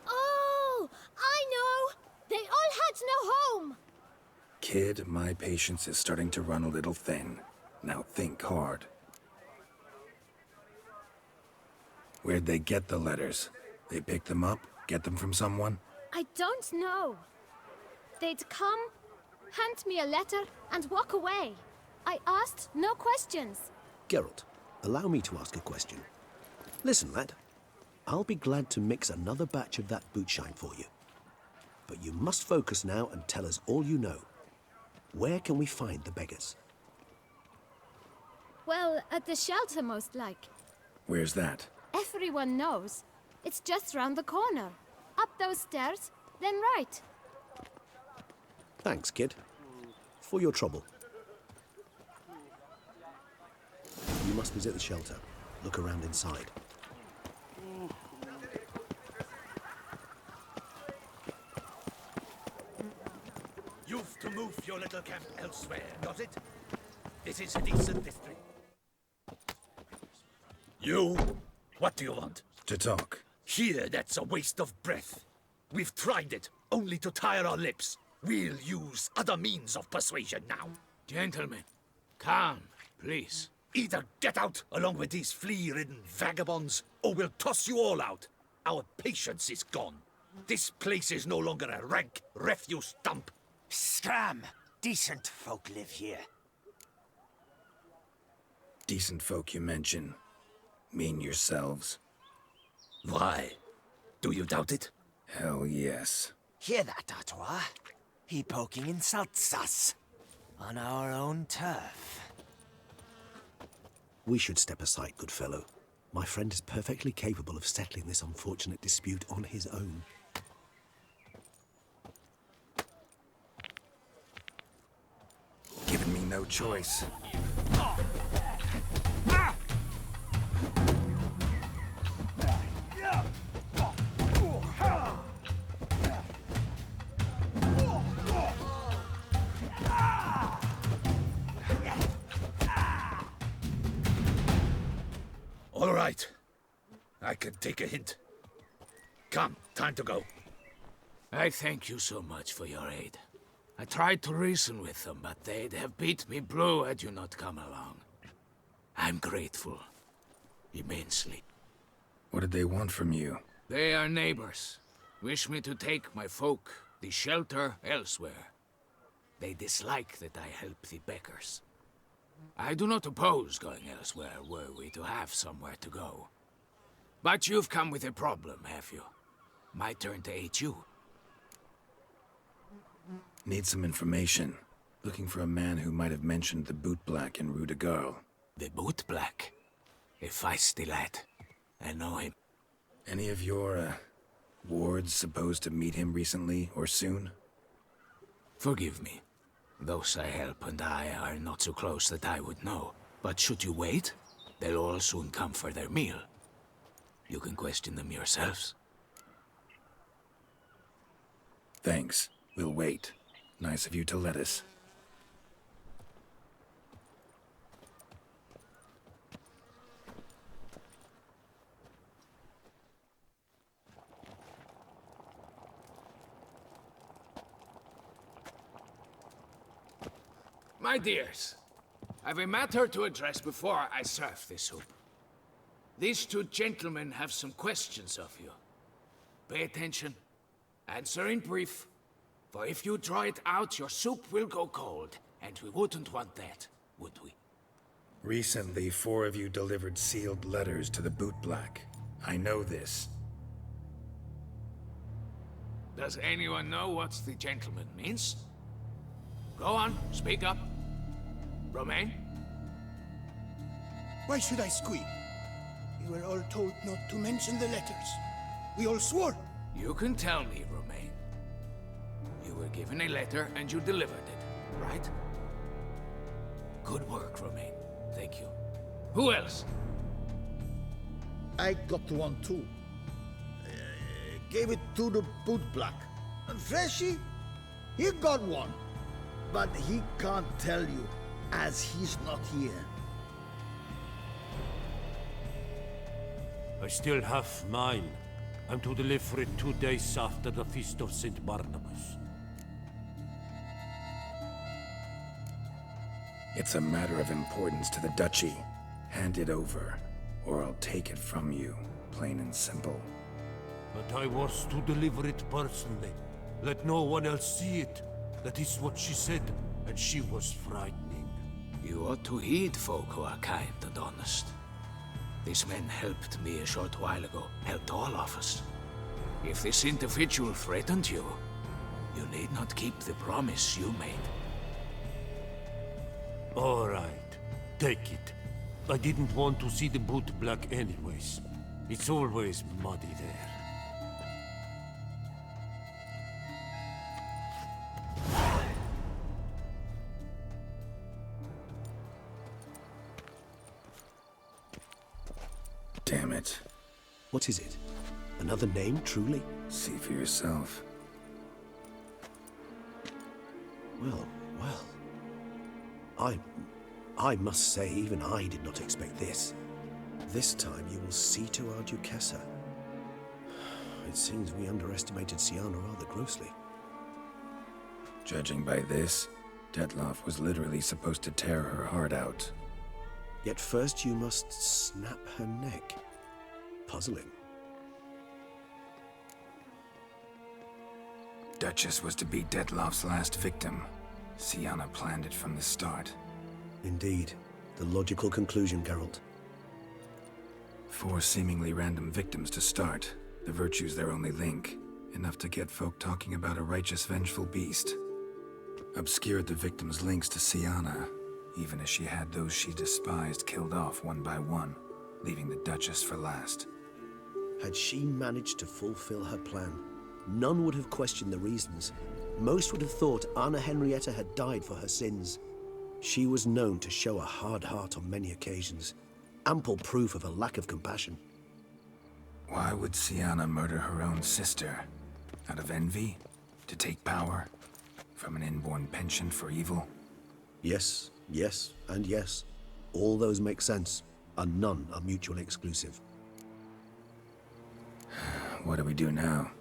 Oh, I know! They all had no home! Kid, my patience is starting to run a little thin. Now think hard. Where'd they get the letters? They pick them up? Get them from someone? I don't know. They'd come, hand me a letter, and walk away. I asked no questions. Geralt, allow me to ask a question. Listen, lad. I'll be glad to mix another batch of that bootshine for you. But you must focus now and tell us all you know. Where can we find the beggars? Well, at the shelter, most like. Where's that? Everyone knows. It's just round the corner. Up those stairs, then right. Thanks, kid. For your trouble. You must visit the shelter. Look around inside. You've to move your little camp elsewhere, got it? This is a decent district. You? What do you want? To talk. Here, that's a waste of breath. We've tried it, only to tire our lips. We'll use other means of persuasion now. Gentlemen, calm, please. Either get out along with these flea-ridden vagabonds, or we'll toss you all out. Our patience is gone. This place is no longer a rank refuse dump. Scram! Decent folk live here. Decent folk you mention. Mean yourselves. Why? Do you doubt it? Hell yes. Hear that, Artois? He poking insults us. On our own turf. We should step aside, good fellow. My friend is perfectly capable of settling this unfortunate dispute on his own. Giving me no choice. All right. I can take a hint. Come, time to go. I thank you so much for your aid. I tried to reason with them, but they'd have beat me blue had you not come along. I'm grateful. Immensely. What did they want from you? They are neighbors. Wish me to take my folk, the shelter, elsewhere. They dislike that I help the beggars. I do not oppose going elsewhere, were we to have somewhere to go. But you've come with a problem, have you? My turn to aid you. Need some information. Looking for a man who might have mentioned the bootblack in Rue de Garl. The bootblack? A feisty lad. I know him. Any of your, wards supposed to meet him recently or soon? Forgive me. Those I help and I are not so close that I would know. But should you wait, they'll all soon come for their meal. You can question them yourselves. Thanks. We'll wait. Nice of you to let us. My dears, I've a matter to address before I serve this soup. These two gentlemen have some questions of you. Pay attention. Answer in brief. For if you draw it out, your soup will go cold. And we wouldn't want that, would we? Recently, 4 of you delivered sealed letters to the bootblack. I know this. Does anyone know what the gentleman means? Go on, speak up. Romain? Why should I squeal? We were all told not to mention the letters. We all swore. You can tell me, Romain. You were given a letter and you delivered it, right? Good work, Romain. Thank you. Who else? I got one too. Gave it to the bootblack. And Freshy, he got one. But he can't tell you, as he's not here. I still have mine. I'm to deliver it 2 days after the Feast of St. Barnabas. It's a matter of importance to the Duchy. Hand it over, or I'll take it from you, plain and simple. But I was to deliver it personally. Let no one else see it. That is what she said, and she was frightening. You ought to heed folk who are kind and honest. These men helped me a short while ago, helped all of us. If this individual threatened you, you need not keep the promise you made. All right, take it. I didn't want to see the bootblack anyways. It's always muddy there. Damn it. What is it? Another name, truly? See for yourself. Well, well. I must say, even I did not expect this. This time you will see to our Duchessa. It seems we underestimated Siana rather grossly. Judging by this, Detloff was literally supposed to tear her heart out. Yet first you must snap her neck. Puzzling. Duchess was to be Detlof's last victim, Sienna planned it from the start. Indeed. The logical conclusion, Geralt. 4 seemingly random victims to start. The virtue's their only link. Enough to get folk talking about a righteous, vengeful beast. Obscured the victims' links to Sienna, even as she had those she despised killed off one by one, leaving the Duchess for last. Had she managed to fulfill her plan, none would have questioned the reasons. Most would have thought Anna Henrietta had died for her sins. She was known to show a hard heart on many occasions, ample proof of a lack of compassion. Why would Sienna murder her own sister? Out of envy? To take power? From an inborn penchant for evil? Yes, yes, and yes. All those make sense, and none are mutually exclusive. What do we do now?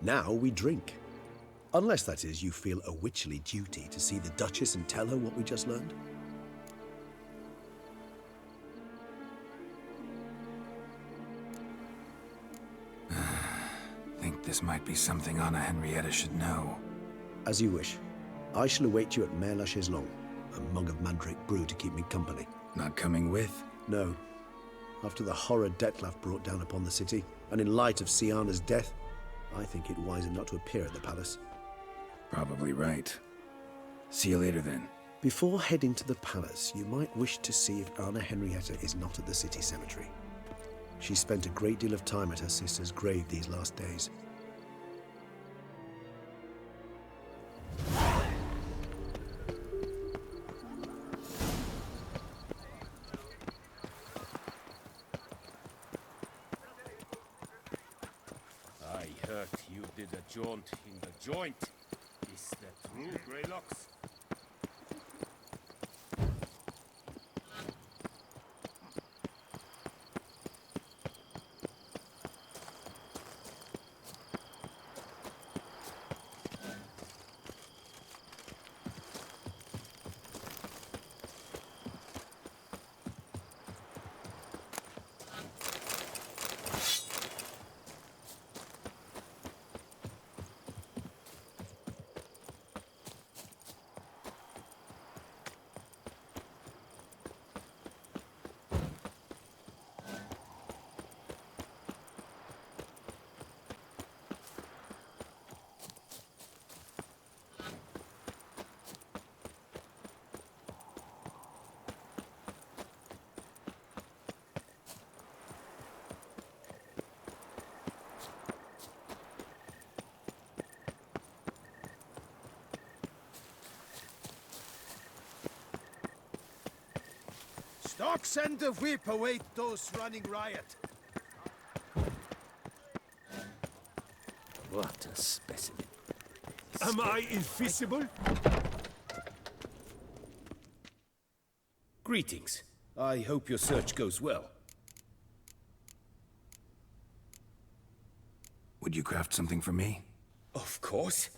Now we drink. Unless, that is, you feel a witcherly duty to see the Duchess and tell her what we just learned. Think this might be something Anna Henrietta should know. As you wish. I shall await you at Mare la Chaiselongue. A mug of mandrake brew to keep me company. Not coming with? No. After the horror Detlef brought down upon the city, and in light of Sienna's death, I think it wiser not to appear at the palace. Probably right. See you later then. Before heading to the palace, you might wish to see if Anna Henrietta is not at the city cemetery. She spent a great deal of time at her sister's grave these last days. I heard you did a jaunt in the joint. Is that true, Greylocks? Stocks and the whip await those running riot. What a specimen. Am I invisible? Greetings. I hope your search goes well. Would you craft something for me? Of course.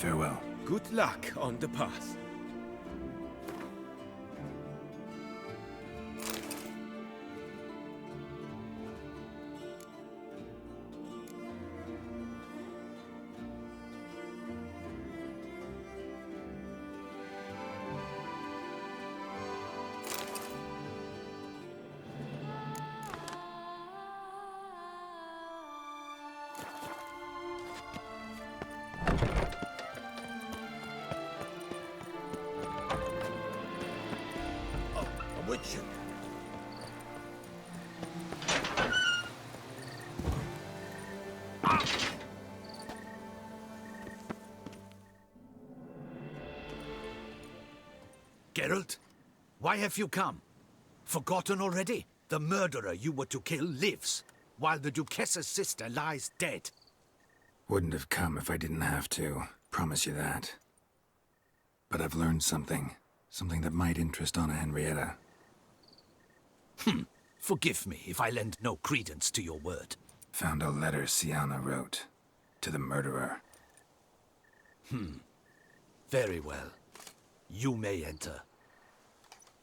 Farewell. Good luck on the path. Witcher. Geralt, why have you come? Forgotten already? The murderer you were to kill lives, while the Duchessa's sister lies dead. Wouldn't have come if I didn't have to. Promise you that. But I've learned something. Something that might interest Anna Henrietta. Forgive me if I lend no credence to your word. Found a letter Siana wrote. To the murderer. Very well. You may enter.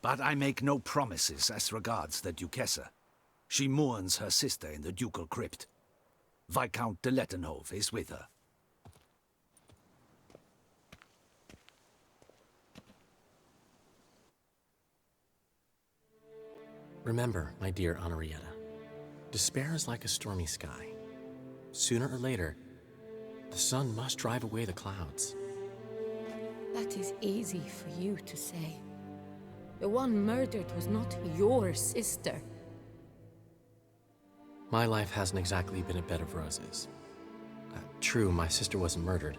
But I make no promises as regards the Duchessa. She mourns her sister in the ducal crypt. Viscount de Lettenhove is with her. Remember, my dear Henrietta, despair is like a stormy sky. Sooner or later, the sun must drive away the clouds. That is easy for you to say. The one murdered was not your sister. My life hasn't exactly been a bed of roses. True, my sister wasn't murdered.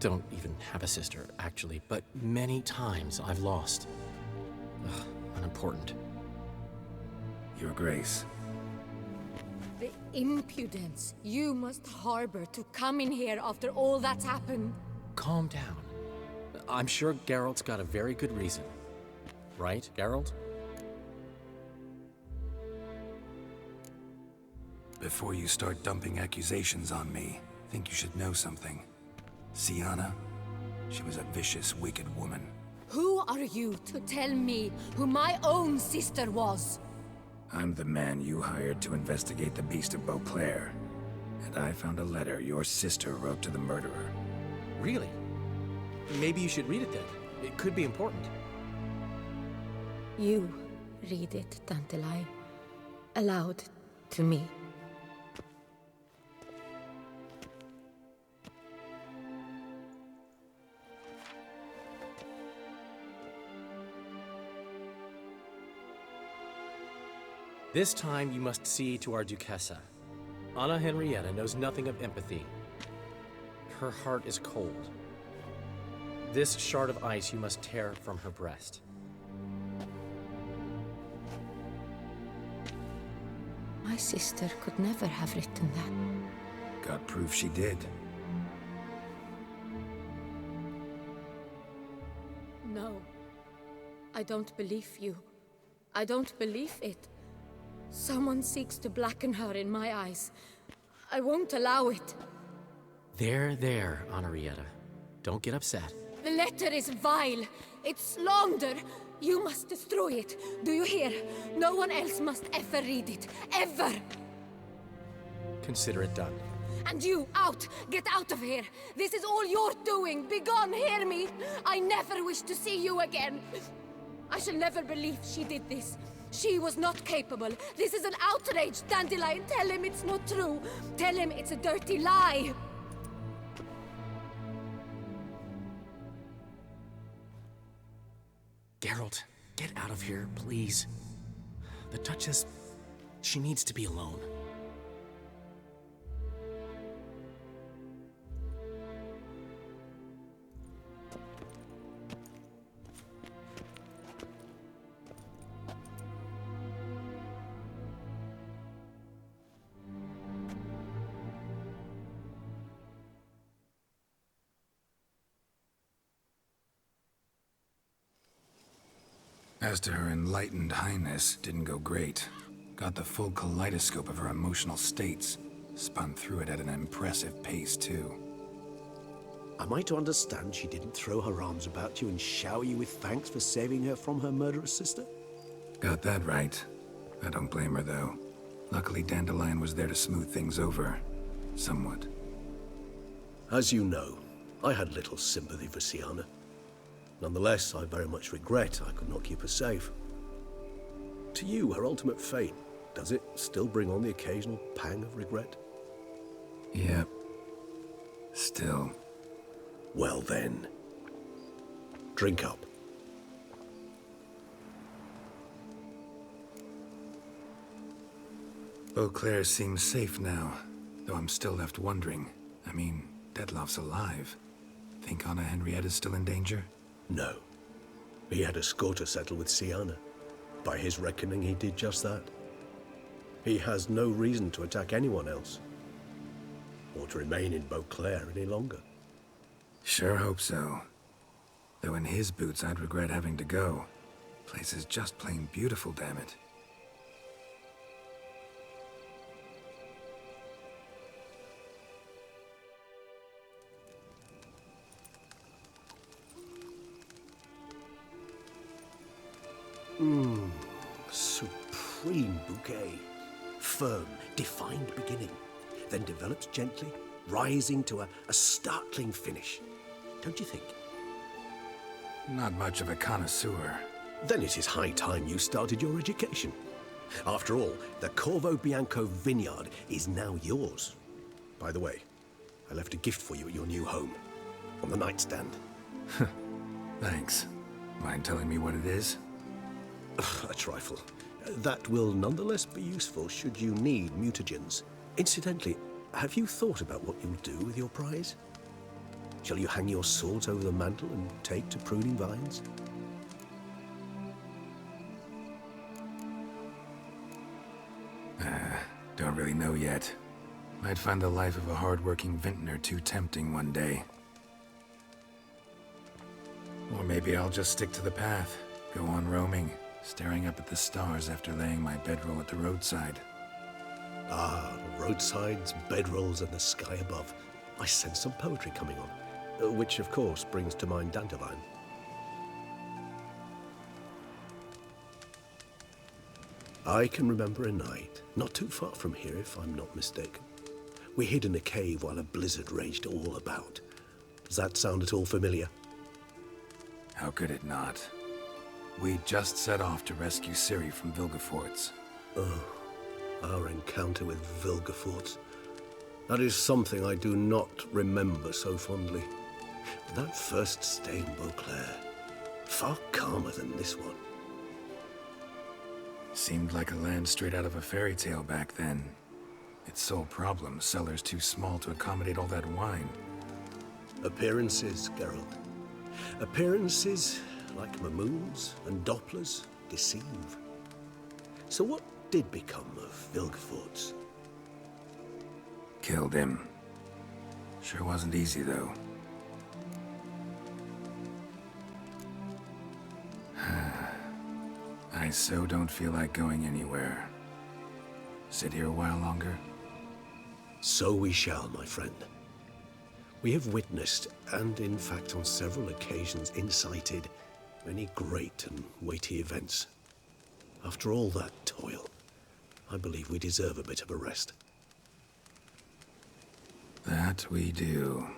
Don't even have a sister, actually, but many times I've lost. Ugh, unimportant. Your Grace. The impudence you must harbor to come in here after all that's happened. Calm down. I'm sure Geralt's got a very good reason. Right, Geralt? Before you start dumping accusations on me, I think you should know something. Siana, she was a vicious, wicked woman. Who are you to tell me who my own sister was? I'm the man you hired to investigate the Beast of Beauclair. And I found a letter your sister wrote to the murderer. Really? Maybe you should read it then. It could be important. You read it, Dantelai, aloud to me. This time you must see to our Duchessa. Anna Henrietta knows nothing of empathy. Her heart is cold. This shard of ice you must tear from her breast. My sister could never have written that. Got proof she did. No. I don't believe you. I don't believe it. Someone seeks to blacken her in my eyes. I won't allow it. There, Henrietta. Don't get upset. The letter is vile. It's slander. You must destroy it. Do you hear? No one else must ever read it. Ever! Consider it done. And you, out! Get out of here! This is all you're doing! Begone, hear me! I never wish to see you again! I shall never believe she did this. She was not capable. This is an outrage, Dandelion. Tell him it's not true. Tell him it's a dirty lie. Geralt, get out of here, please. The Duchess, she needs to be alone. As to her enlightened highness, didn't go great. Got the full kaleidoscope of her emotional states. Spun through it at an impressive pace, too. Am I to understand she didn't throw her arms about you and shower you with thanks for saving her from her murderous sister? Got that right. I don't blame her, though. Luckily, Dandelion was there to smooth things over. Somewhat. As you know, I had little sympathy for Sienna. Nonetheless, I very much regret I could not keep her safe. To you, her ultimate fate, does it still bring on the occasional pang of regret? Yep. Still. Well then, drink up. Beauclair seems safe now, though I'm still left wondering. I mean, Detloff's alive. Think Anna Henrietta's still in danger? No. He had a score to settle with Sienna. By his reckoning, he did just that. He has no reason to attack anyone else, or to remain in Beauclair any longer. Sure hope so. Though in his boots, I'd regret having to go. Place is just plain beautiful, damn it. Supreme bouquet. Firm, defined beginning, then develops gently, rising to a startling finish. Don't you think? Not much of a connoisseur. Then it is high time you started your education. After all, the Corvo Bianco vineyard is now yours. By the way, I left a gift for you at your new home, on the nightstand. Thanks. Mind telling me what it is? A trifle. That will nonetheless be useful should you need mutagens. Incidentally, have you thought about what you'll do with your prize? Shall you hang your swords over the mantle and take to pruning vines? Don't really know yet. Might find the life of a hard-working vintner too tempting one day. Or maybe I'll just stick to the path, go on roaming, staring up at the stars after laying my bedroll at the roadside. Ah, roadsides, bedrolls, and the sky above. I sense some poetry coming on, which of course brings to mind Dandelion. I can remember a night, not too far from here if I'm not mistaken. We hid in a cave while a blizzard raged all about. Does that sound at all familiar? How could it not? We just set off to rescue Ciri from Vilgefortz. Oh, our encounter with Vilgefortz. That is something I do not remember so fondly. That first stay in Beauclair, far calmer than this one. Seemed like a land straight out of a fairy tale back then. Its sole problem, cellars too small to accommodate all that wine. Appearances, Geralt. Appearances, like Mamoons and Dopplers, deceive. So what did become of Vilgefortz? Killed him. Sure wasn't easy, though. I so don't feel like going anywhere. Sit here a while longer? So we shall, my friend. We have witnessed, and in fact on several occasions incited, many great and weighty events. After all that toil, I believe we deserve a bit of a rest. That we do.